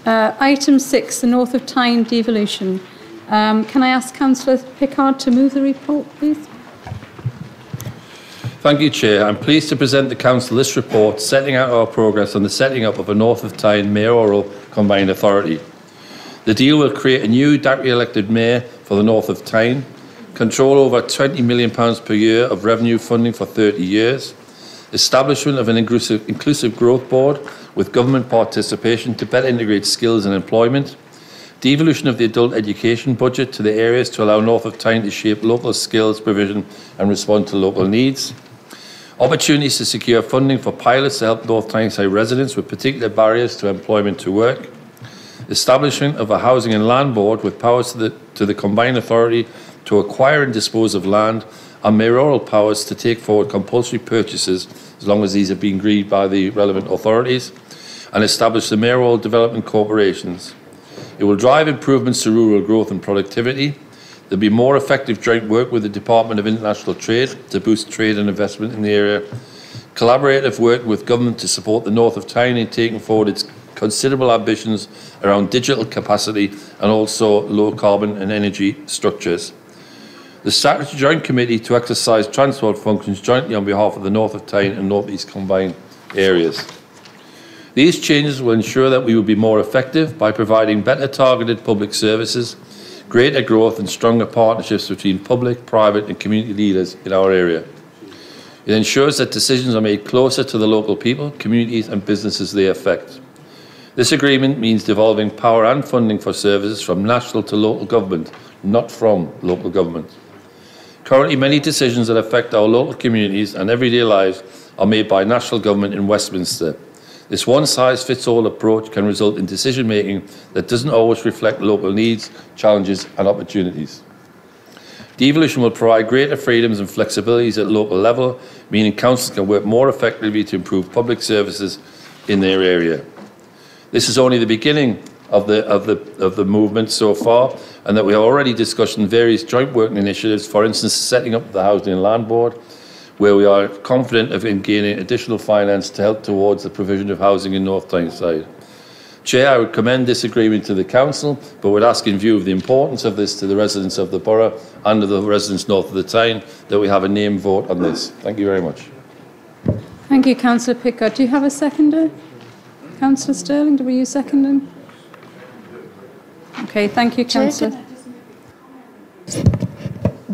Item 6, the North of Tyne devolution. Can I ask Councillor Pickard to move the report, please? Thank you, Chair. I'm pleased to present the Council this report setting out our progress on the setting up of a North of Tyne mayoral combined authority. The deal will create a new directly elected mayor for the North of Tyne, control over £20 million per year of revenue funding for 30 years, establishment of an inclusive growth board with government participation to better integrate skills and employment, devolution of the adult education budget to the areas to allow North of Tyne to shape local skills provision and respond to local needs, opportunities to secure funding for pilots to help North Tyneside residents with particular barriers to employment to work, establishment of a housing and land board with powers to the combined authority to acquire and dispose of land, and mayoral powers to take forward compulsory purchases as long as these have been agreed by the relevant authorities, and establish the mayoral development corporations. It will drive improvements to rural growth and productivity. There will be more effective joint work with the Department of International Trade to boost trade and investment in the area. Collaborative work with government to support the North of Tyne in taking forward its considerable ambitions around digital capacity and also low carbon and energy structures. The Statutory Joint Committee to exercise transport functions jointly on behalf of the North of Tyne and North East combined areas. These changes will ensure that we will be more effective by providing better targeted public services, greater growth and stronger partnerships between public, private and community leaders in our area. It ensures that decisions are made closer to the local people, communities and businesses they affect. This agreement means devolving power and funding for services from national to local government, not from local government. Currently, many decisions that affect our local communities and everyday lives are made by national government in Westminster. This one-size-fits-all approach can result in decision-making that doesn't always reflect local needs, challenges and opportunities. Devolution will provide greater freedoms and flexibilities at local level, meaning councils can work more effectively to improve public services in their area. This is only the beginning of the movement so far, and that we have already discussed in various joint working initiatives, for instance, setting up the Housing and Land Board, where we are confident of gaining additional finance to help towards the provision of housing in North Tyneside. Chair, I would commend this agreement to the Council, but would ask, in view of the importance of this to the residents of the borough and to the residents north of the Tyne, that we have a name vote on this. Thank you very much. Thank you, Councillor Pickard. Do you have a seconder? Councillor Sterling, were you seconding? Okay, thank you, Councillor.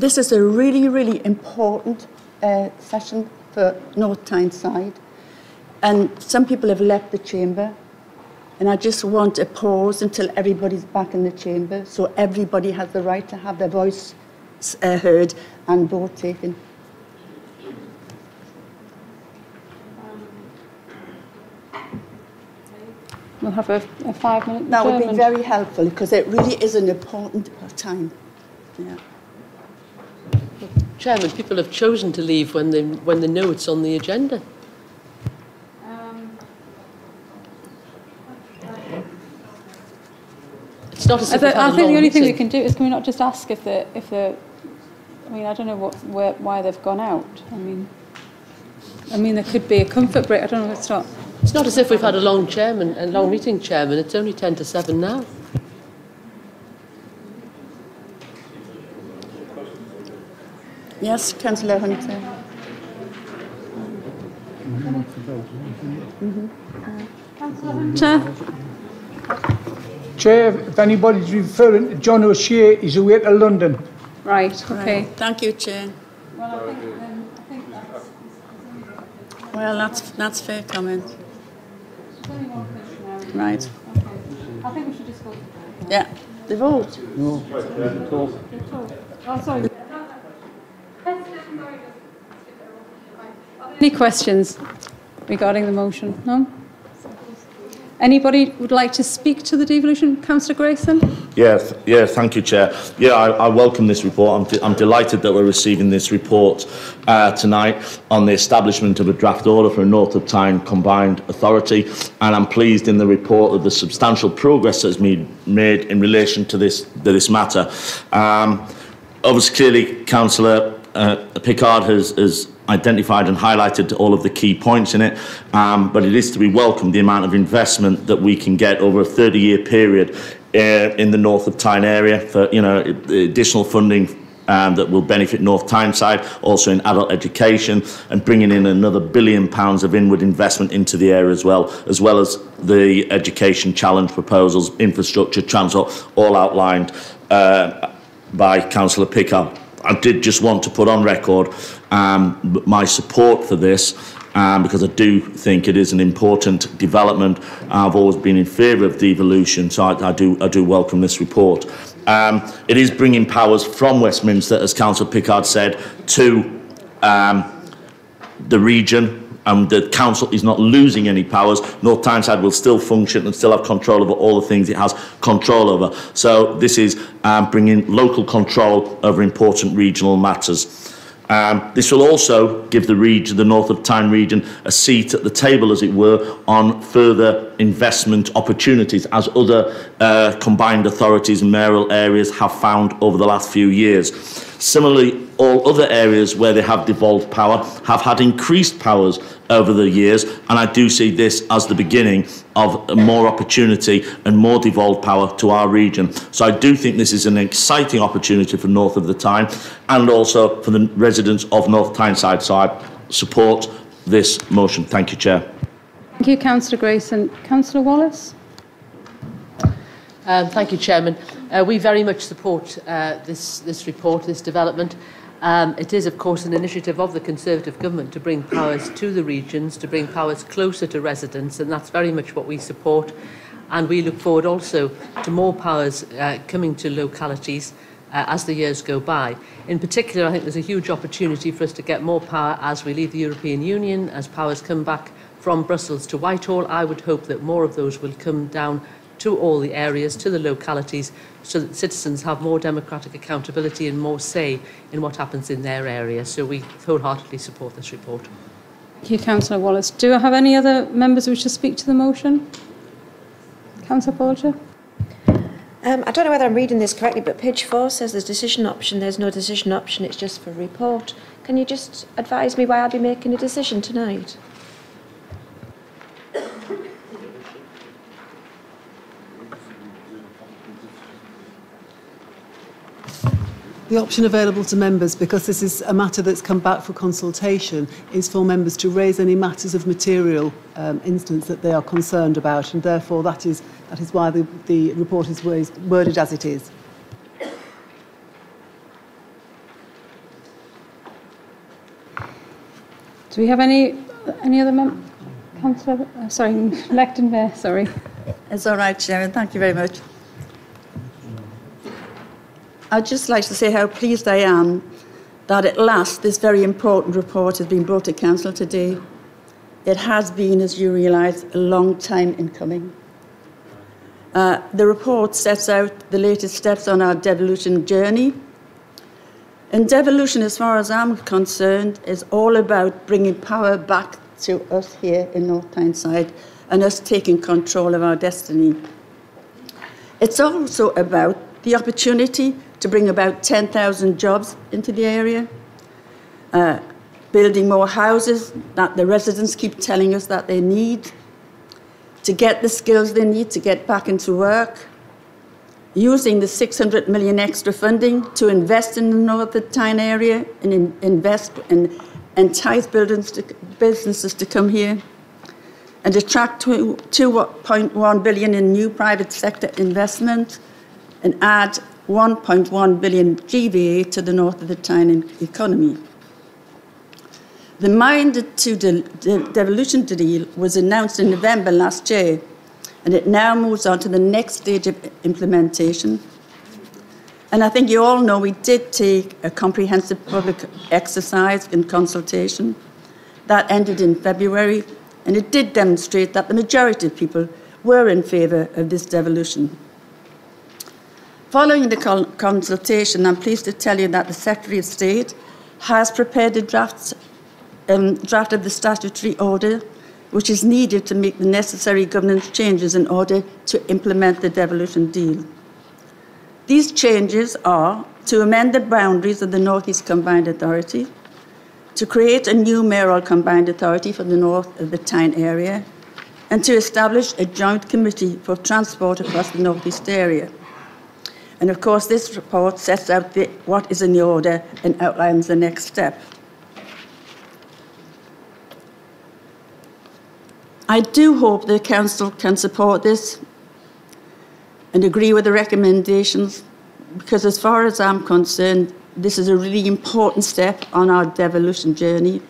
this is a really, really important session for North Tyneside. And some people have left the chamber. And I just want a pause until everybody's back in the chamber, so everybody has the right to have their voice heard and vote taken. We'll have a 5-minute That would be very helpful, because it really is an important time. Yeah. Chairman, people have chosen to leave when they know it's on the agenda. It's not as if I think the only thing we can do is, can we not just ask if the I mean, I don't know why they've gone out. I mean, there could be a comfort break. I don't know. It's not as if we've had a long meeting, Chairman. It's only 10 to 7 now. Yes, Councillor Hunter. Chair. Chair, if anybody's referring to John O'Shea, he's away to London. Right, okay. Right. Thank you, Chair. Well, I think that's... Well, that's fair comment. Right. Okay. I think we should just go. Yeah, the vote. No. Oh, sorry. Any questions regarding the motion? No? Anybody would like to speak to the devolution? Councillor Grayson? Yeah, thank you, Chair. Yeah, I welcome this report. I'm delighted that we're receiving this report tonight on the establishment of a draft order for a North of Tyne Combined Authority, and I'm pleased in the report of the substantial progress that's been made in relation to this matter. Obviously, clearly, Councillor Pickard has identified and highlighted all of the key points in it, but it is to be welcomed the amount of investment that we can get over a 30-year period in the North of Tyne area for additional funding that will benefit North Tyneside, also in adult education, and bringing in another £1 billion of inward investment into the area as well as the education challenge proposals, infrastructure, transport, all outlined by Councillor Pickard. I did just want to put on record my support for this because I do think it is an important development. I've always been in favour of devolution, so I do welcome this report. It is bringing powers from Westminster, as Councillor Pickard said, to the region. The council is not losing any powers. North Tyneside will still function and still have control over all the things it has control over. So this is bringing local control over important regional matters. This will also give the North of Tyne region a seat at the table, as it were, on further investment opportunities, as other combined authorities and mayoral areas have found over the last few years. Similarly, all other areas where they have devolved power have had increased powers over the years, and I do see this as the beginning of more opportunity and more devolved power to our region. So I do think this is an exciting opportunity for North of the Tyne and also for the residents of North Tyneside. So I support this motion. Thank you, Chair. Thank you, Councillor Grayson. Councillor Wallace? Thank you, Chairman. We very much support this report, this development. It is, of course, an initiative of the Conservative government to bring powers to the regions, to bring powers closer to residents, and that's very much what we support. And we look forward also to more powers coming to localities as the years go by. In particular, I think there's a huge opportunity for us to get more power as we leave the European Union, as powers come back from Brussels to Whitehall. I would hope that more of those will come down to all the areas, to the localities, so that citizens have more democratic accountability and more say in what happens in their area. So we wholeheartedly support this report. Thank you, Councillor Wallace. Do I have any other members who wish to speak to the motion? Councillor Bolger? I don't know whether I'm reading this correctly, but page 4 says there's decision option. There's no decision option, it's just for a report. Can you just advise me why I'll be making a decision tonight? The option available to members, because this is a matter that's come back for consultation, is for members to raise any matters of material instance that they are concerned about, and therefore that is why the report is worded as it is. Do we have any other Councillor? Sorry, Lechtenberg. Sorry. It's all right, Sharon. Thank you very much. I'd just like to say how pleased I am that at last this very important report has been brought to Council today. It has been, as you realise, a long time in coming. The report sets out the latest steps on our devolution journey. And devolution, as far as I'm concerned, is all about bringing power back to us here in North Tyneside and us taking control of our destiny. It's also about the opportunity to bring about 10,000 jobs into the area, building more houses that the residents keep telling us that they need, to get the skills they need to get back into work, using the 600 million extra funding to invest in the North Tyne area and invest and entice businesses to come here, and attract 2.1 billion in new private sector investment and add 1.1 billion GVA to the North of the Tyne economy. The Minded to Devolution deal was announced in November last year, and it now moves on to the next stage of implementation. And I think you all know we did take a comprehensive public exercise in consultation that ended in February, and it did demonstrate that the majority of people were in favour of this devolution. Following the consultation, I'm pleased to tell you that the Secretary of State has prepared a draft of the statutory order which is needed to make the necessary governance changes in order to implement the devolution deal. These changes are to amend the boundaries of the North East Combined Authority, to create a new mayoral combined authority for the north of the Tyne area, and to establish a joint committee for transport across the North East area. And of course, this report sets out what is in the order and outlines the next step. I do hope the Council can support this and agree with the recommendations, because as far as I'm concerned, this is a really important step on our devolution journey,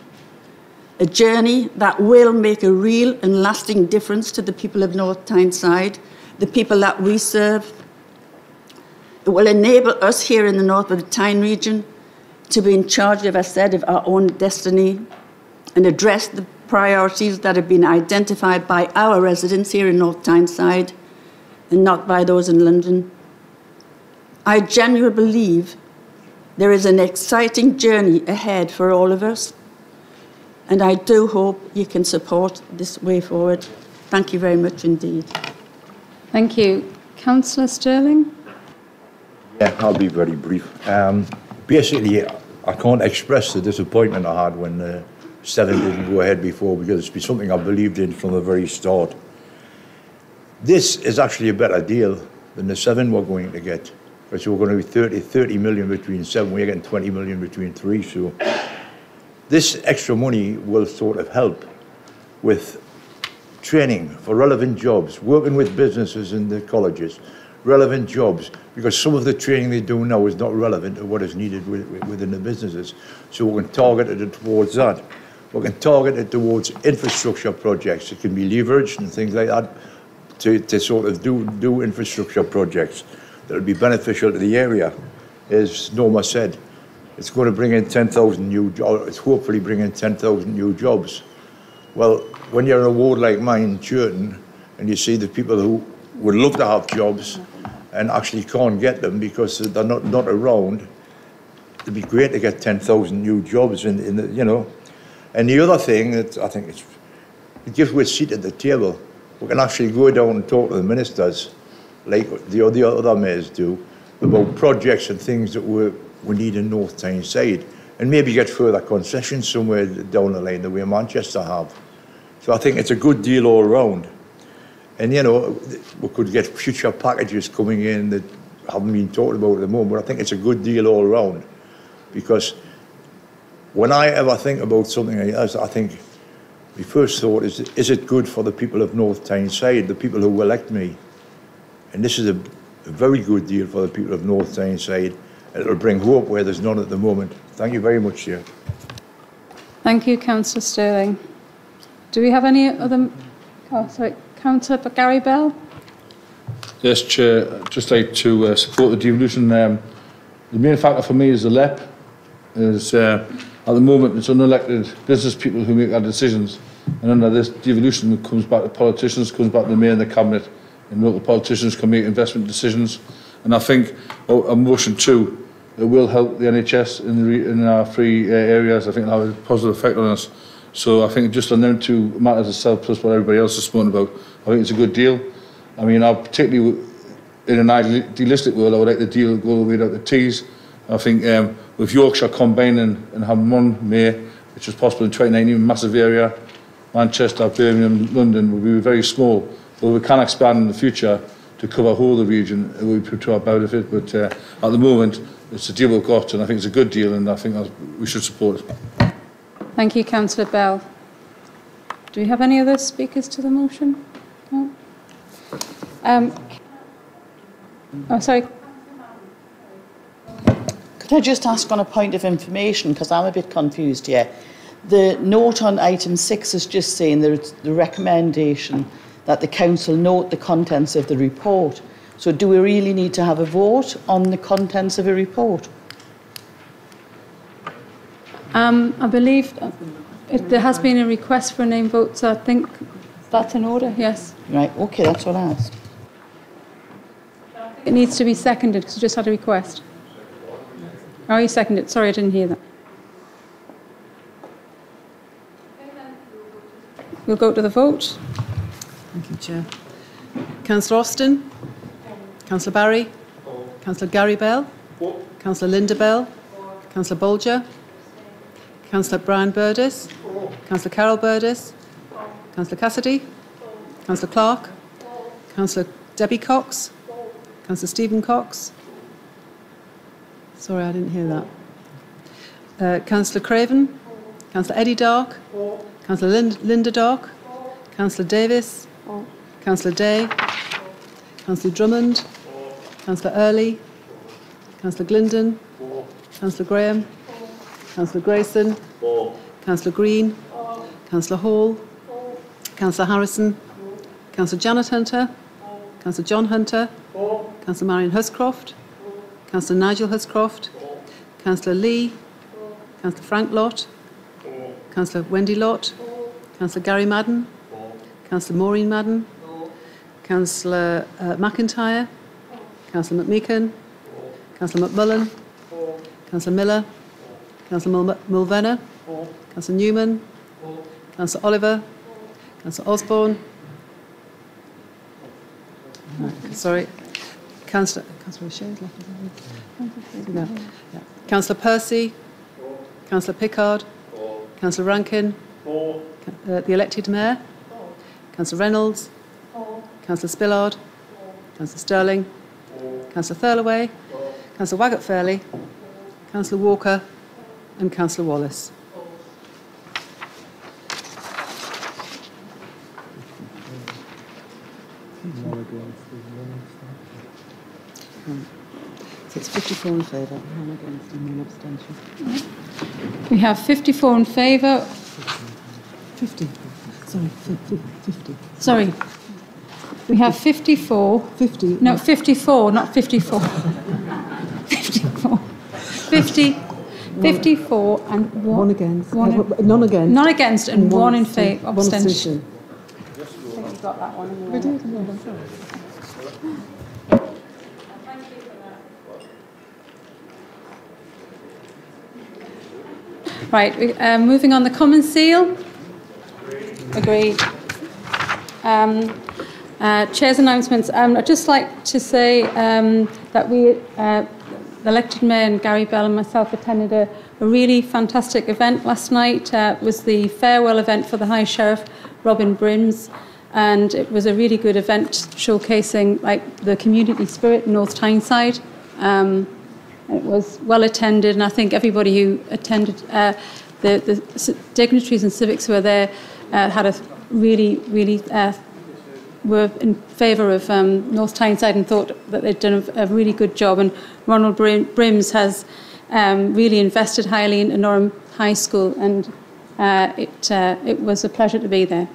a journey that will make a real and lasting difference to the people of North Tyneside, the people that we serve. It will enable us here in the north of the Tyne region to be in charge, as I said, of our own destiny and address the priorities that have been identified by our residents here in North Tyneside and not by those in London. I genuinely believe there is an exciting journey ahead for all of us, and I do hope you can support this way forward. Thank you very much indeed. Thank you. Councillor Sterling? Yeah, I'll be very brief. Basically, I can't express the disappointment I had when 7 didn't go ahead before, because it's been something I believed in from the very start. This is actually a better deal than the 7 we're going to get. Because we're going to be 30 million between 7, we're getting 20 million between 3. So this extra money will sort of help with training for relevant jobs, working with businesses in the colleges, relevant jobs, because some of the training they do now is not relevant to what is needed within the businesses. So we can target it towards that. We can target it towards infrastructure projects. It can be leveraged and things like that to sort of do infrastructure projects that will be beneficial to the area. As Norma said, it's going to bring in 10,000 new jobs. It's hopefully bringing 10,000 new jobs. Well, when you're in a ward like mine, Churton, and you see the people who would love to have jobs and actually can't get them because they're not around, it'd be great to get 10,000 new jobs in the, you know. And the other thing that I think it gives us a seat at the table. We can actually go down and talk to the ministers, like the other mayors do, about projects and things that we need in North Tyneside, and maybe get further concessions somewhere down the line the way Manchester have. So I think it's a good deal all around. And, you know, we could get future packages coming in that haven't been talked about at the moment, but I think it's a good deal all around. Because when I ever think about something like this, I think my first thought is it good for the people of North Tyneside, the people who elect me? And this is a very good deal for the people of North Tyneside. It'll bring hope where there's none at the moment. Thank you very much, Chair. Thank you, Councillor Sterling. Do we have any other... Oh, sorry, Councillor Gary Bell? Yes, Chair. I'd just like to support the devolution. The main factor for me is the LEP. At the moment, it's unelected business people who make our decisions. And under this devolution, it comes back to politicians, comes back to the Mayor and the Cabinet, and local politicians can make investment decisions. And I think a motion 2 it will help the NHS in our free areas. I think it'll have a positive effect on us. So I think just on them 2 matters itself, plus what everybody else has spoken about, I think it's a good deal. I mean, particularly in an idealistic world, I would like the deal to go all the way down to T's. I think with Yorkshire combining and having one mayor, which was possible in 2019, a massive area, Manchester, Birmingham, London will be very small, but we can expand in the future to cover the whole of the region. It will be to our benefit, but at the moment, it's a deal we've got, and I think it's a good deal, and I think we should support it. Thank you, Councillor Bell. Do we have any other speakers to the motion? No? Oh, sorry. Could I just ask on a point of information, because I'm a bit confused here. The note on item 6 is just saying there's the recommendation that the council note the contents of the report. So do we really need to have a vote on the contents of a report? I believe there has been a request for a name vote, so I think that's in order, yes. Right, okay, that's what I asked. It needs to be seconded because you just had a request. Oh, you seconded it. Sorry, I didn't hear that. We'll go to the vote. Thank you, Chair. Councillor Austin? Councillor Barry? Councillor Gary Bell? Councillor Linda Bell? Councillor Bolger? Councillor Brian Burdis? Councillor Carol Burdis? Councillor Cassidy? Councillor Clark? Councillor Debbie Cox? Councillor Stephen Cox? Sorry, I didn't hear that. Councillor Craven? Councillor Eddie Dark? Councillor Linda Dark? Councillor Davis? Councillor Day? Councillor Drummond? Councillor Early? Councillor Glindon? Councillor Graham? Councillor Grayson? Councillor Green? Councillor Hall? Councillor Harrison? Councillor Janet Hunter? Councillor John Hunter? Councillor Marion Huscroft? Councillor Nigel Huscroft? Councillor Lee? Councillor Frank Lott? Councillor Wendy Lott? Councillor Gary Madden? Councillor Maureen Madden? Councillor McIntyre? Councillor McMeekan? Councillor McMullen? Councillor Miller? Councillor Mulvenna? Councillor Newman? Councillor Oliver? Councillor Osborne? Sorry. Councillor O'Shea's left. No. Yeah. Councillor Percy? Councillor Pickard? Councillor Rankin? The elected mayor? Councillor Reynolds? Councillor Spillard? Councillor Sterling? Councillor Thirlaway? Councillor Waggett-Fairley? Councillor Walker? And Councillor Wallace. So it's 54 in favour, 1 against and 1 abstention. We have 54 in favour. 50. Sorry, 50. Sorry. We have 54. 50. No, 54, not 54. 54. 54 and 1 against. None against and 1 in favour. Abstention. I think we got that one. We did. Right, moving on, the Common Seal. Agreed. Chair's announcements. I'd just like to say that we, the elected mayor and Gary Bell and myself attended a really fantastic event last night. It was the farewell event for the High Sheriff, Robin Brims, and it was a really good event showcasing the community spirit in North Tyneside. It was well attended, and I think everybody who attended, the dignitaries and civics who were there, had a really were in favour of North Tyneside and thought that they'd done a really good job. And Ronald Brims has really invested highly in Norham High School, and It was a pleasure to be there.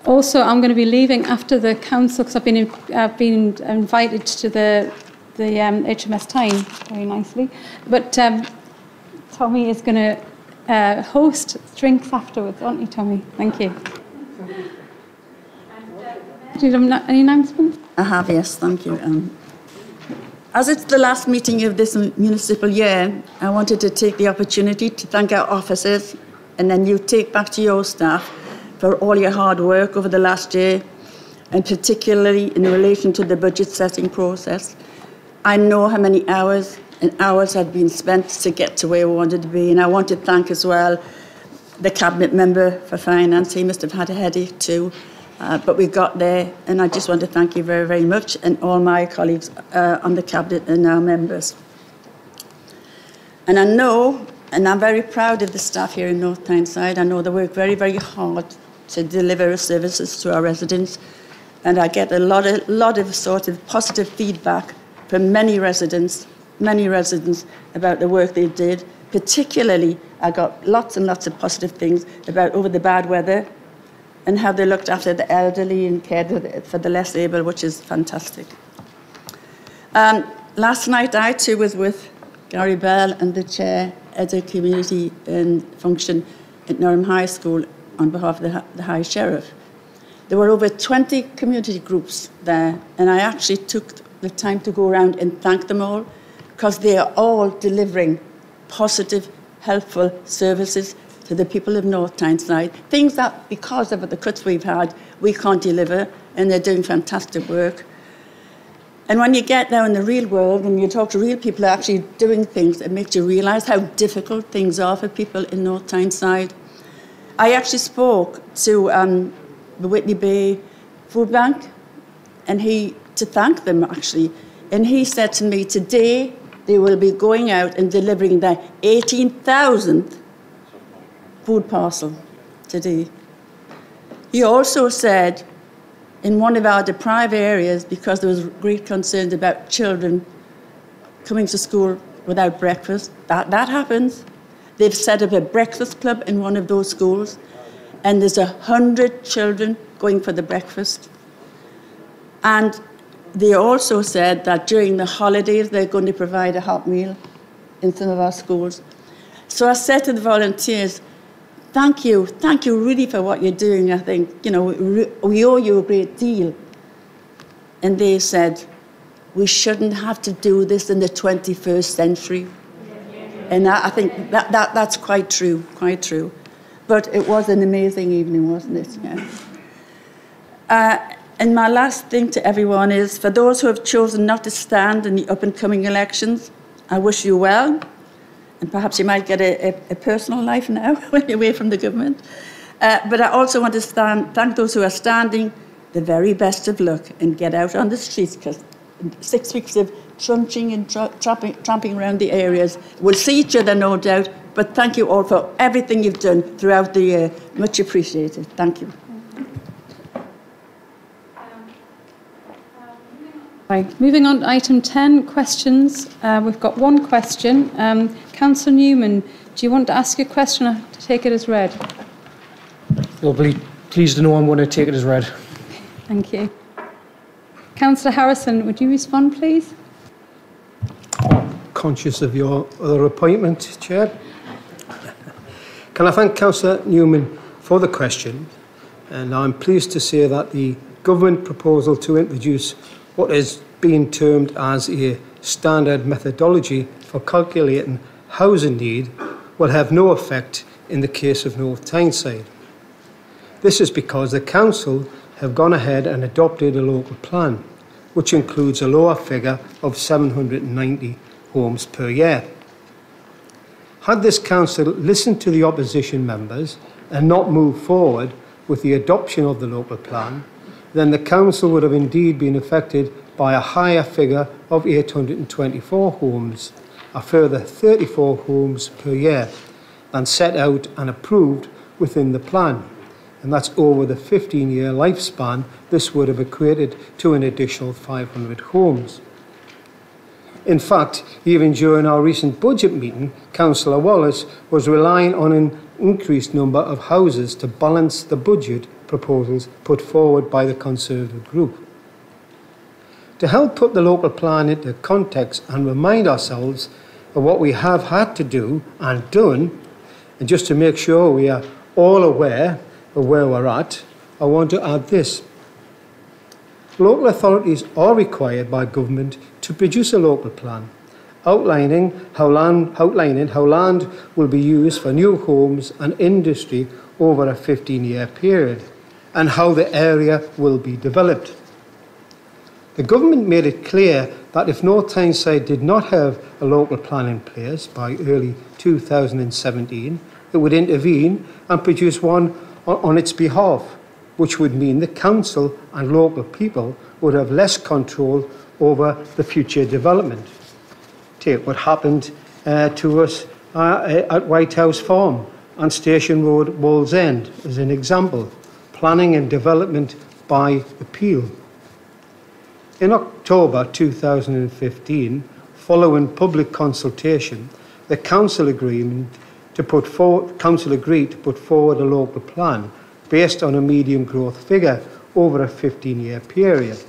Also, I'm going to be leaving after the council because I've been invited to the HMS Tyne very nicely. But Tommy is going to host drinks afterwards, aren't you, Tommy? Thank you. Do you have any announcements? I have, yes, thank you. As it's the last meeting of this municipal year, I wanted to take the opportunity to thank our officers, and then you take back to your staff for all your hard work over the last year, and particularly in relation to the budget setting process. I know how many hours and hours have been spent to get to where we wanted to be, and I want to thank as well the Cabinet Member for Finance. He must have had a headache too, but we got there, and I just want to thank you very, very much, and all my colleagues on the Cabinet and our members. And I know, and I'm very proud of the staff here in North Tyneside. I know they work very, very hard to deliver services to our residents, and I get a lot of sort of positive feedback from many residents about the work they did. Particularly, I got lots and lots of positive things about over the bad weather and how they looked after the elderly and cared for the less able, which is fantastic. Last night, I too was with Gary Bell and the chair at a community function at Norham High School on behalf of the High Sheriff. There were over 20 community groups there, and I actually took the time to go around and thank them all, because they are all delivering positive, helpful services to the people of North Tyneside, things that, because of the cuts we've had, we can't deliver, and they're doing fantastic work. And when you get there in the real world, and you talk to real people actually doing things, it makes you realise how difficult things are for people in North Tyneside. I actually spoke to the Whitney Bay Food Bank, and to thank them actually, and he said to me, today they will be going out and delivering their 18,000th food parcel today. He also said, in one of our deprived areas, because there was great concern about children coming to school without breakfast, that happens. They've set up a breakfast club in one of those schools, and there's 100 children going for the breakfast. And they also said that during the holidays, they're going to provide a hot meal in some of our schools. So I said to the volunteers, thank you really for what you're doing. I think, we owe you a great deal. And they said, we shouldn't have to do this in the 21st century. And I think that's quite true. But it was an amazing evening, wasn't it? Yeah. And my last thing to everyone is, for those who have chosen not to stand in the up-and-coming elections, I wish you well. And perhaps you might get a personal life now when you're away from the government. But I also want to thank those who are standing the very best of luck and get out on the streets, because 6 weeks of trunching and tramping around the areas. We'll see each other, no doubt, but thank you all for everything you've done throughout the year. Much appreciated. Thank you. Right. Moving on to item 10, questions. We've got one question. Councillor Newman, do you want to ask your question or to take it as read? You'll be pleased to know I'm going to take it as read. Thank you. Councillor Harrison, would you respond, please? Conscious of your other appointment, Chair. Can I thank Councillor Newman for the question? And I'm pleased to say that the government proposal to introduce what is being termed as a standard methodology for calculating housing need will have no effect in the case of North Tyneside. This is because the Council have gone ahead and adopted a local plan, which includes a lower figure of 790 homes per year. Had this Council listened to the opposition members and not moved forward with the adoption of the local plan, then the Council would have indeed been affected by a higher figure of 824 homes, a further 34 homes per year, than set out and approved within the plan. And that's over the 15-year lifespan. This would have equated to an additional 500 homes. In fact, even during our recent budget meeting, Councillor Wallace was relying on an increased number of houses to balance the budget proposals put forward by the Conservative group. To help put the local plan into context and remind ourselves of what we have had to do and done, and just to make sure we are all aware of where we're at, I want to add this. Local authorities are required by government to produce a local plan, outlining how land will be used for new homes and industry over a 15-year period, and how the area will be developed. The government made it clear that if North Tyneside did not have a local plan in place by early 2017, it would intervene and produce one on its behalf, which would mean the council and local people would have less control over the future development. Take what happened to us at White House Farm and Station Road, Wallsend, as an example. Planning and development by appeal. In October 2015, following public consultation, the council agreed to put forward a local plan based on a medium growth figure over a 15-year period.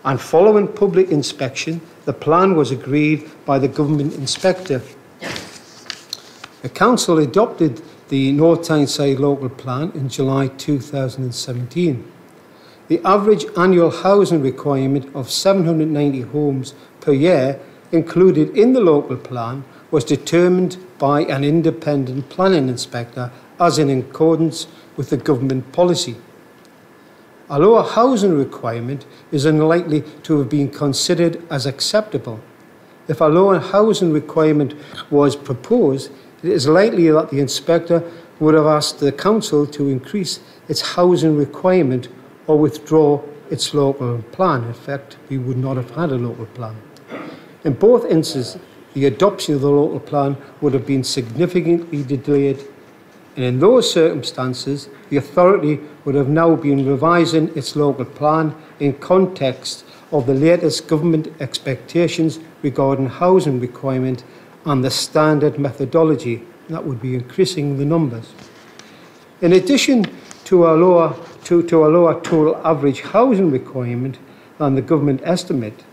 And following public inspection, the plan was agreed by the government inspector. The council adopted the North Tyneside local plan in July 2017. The average annual housing requirement of 790 homes per year included in the local plan was determined by an independent planning inspector as in accordance with the government policy. A lower housing requirement is unlikely to have been considered as acceptable. If a lower housing requirement was proposed, it is likely that the inspector would have asked the council to increase its housing requirement or withdraw its local plan. In fact, we would not have had a local plan. In both instances, the adoption of the local plan would have been significantly delayed, and in those circumstances, the authority would have now been revising its local plan in context of the latest government expectations regarding housing requirement and the standard methodology. That would be increasing the numbers. In addition to a lower total average housing requirement than the government estimate,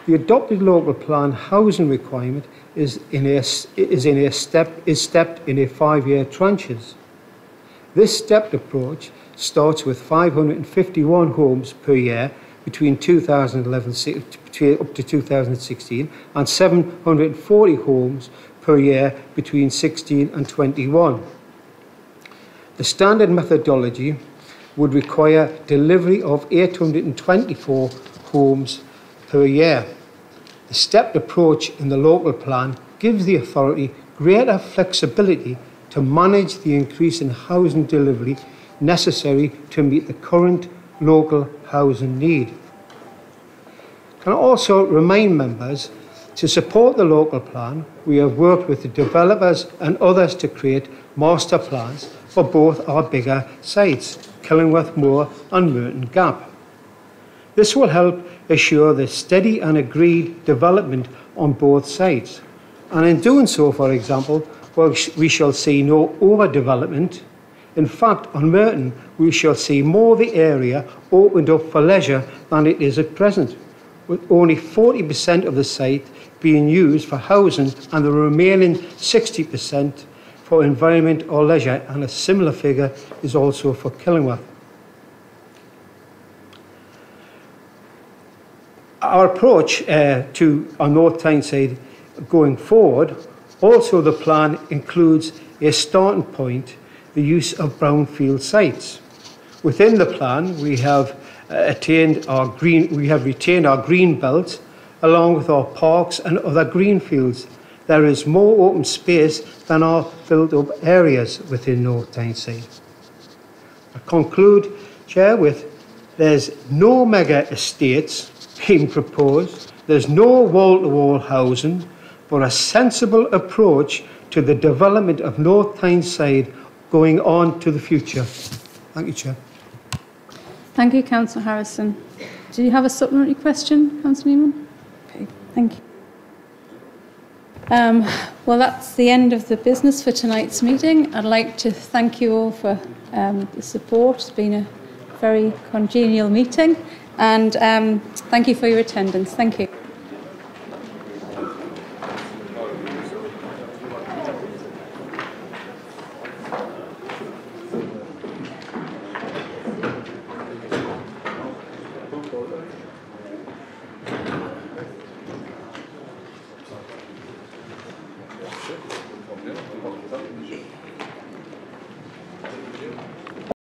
the adopted local plan housing requirement is stepped in a 5-year tranches. This stepped approach starts with 551 homes per year between 2011 up to 2016 and 740 homes per year between 16 and 21. The standard methodology would require delivery of 824 homes per year. The stepped approach in the local plan gives the authority greater flexibility to manage the increase in housing delivery necessary to meet the current local housing need. Can I also remind members, to support the local plan, we have worked with the developers and others to create master plans for both our bigger sites, Killingworth Moor and Merton Gap. This will help assure the steady and agreed development on both sites. And in doing so, for example, we shall see no overdevelopment. In fact, on Merton, we shall see more of the area opened up for leisure than it is at present, with only 40% of the site being used for housing and the remaining 60% for environment or leisure, and a similar figure is also for Killingworth. Our approach to our North Tyneside going forward, also the plan includes a starting point, the use of brownfield sites. Within the plan, we have retained our green belt along with our parks and other greenfields. There is more open space than our built-up areas within North Tyneside. I conclude, Chair, with there's no mega estates being proposed, there's no wall-to-wall housing, but a sensible approach to the development of North Tyneside going on to the future. Thank you, Chair. Thank you, Councillor Harrison. Do you have a supplementary question, Councillor Newman? Okay. Thank you. Well, that's the end of the business for tonight's meeting. I'd like to thank you all for the support. It's been a very congenial meeting, and thank you for your attendance. Thank you.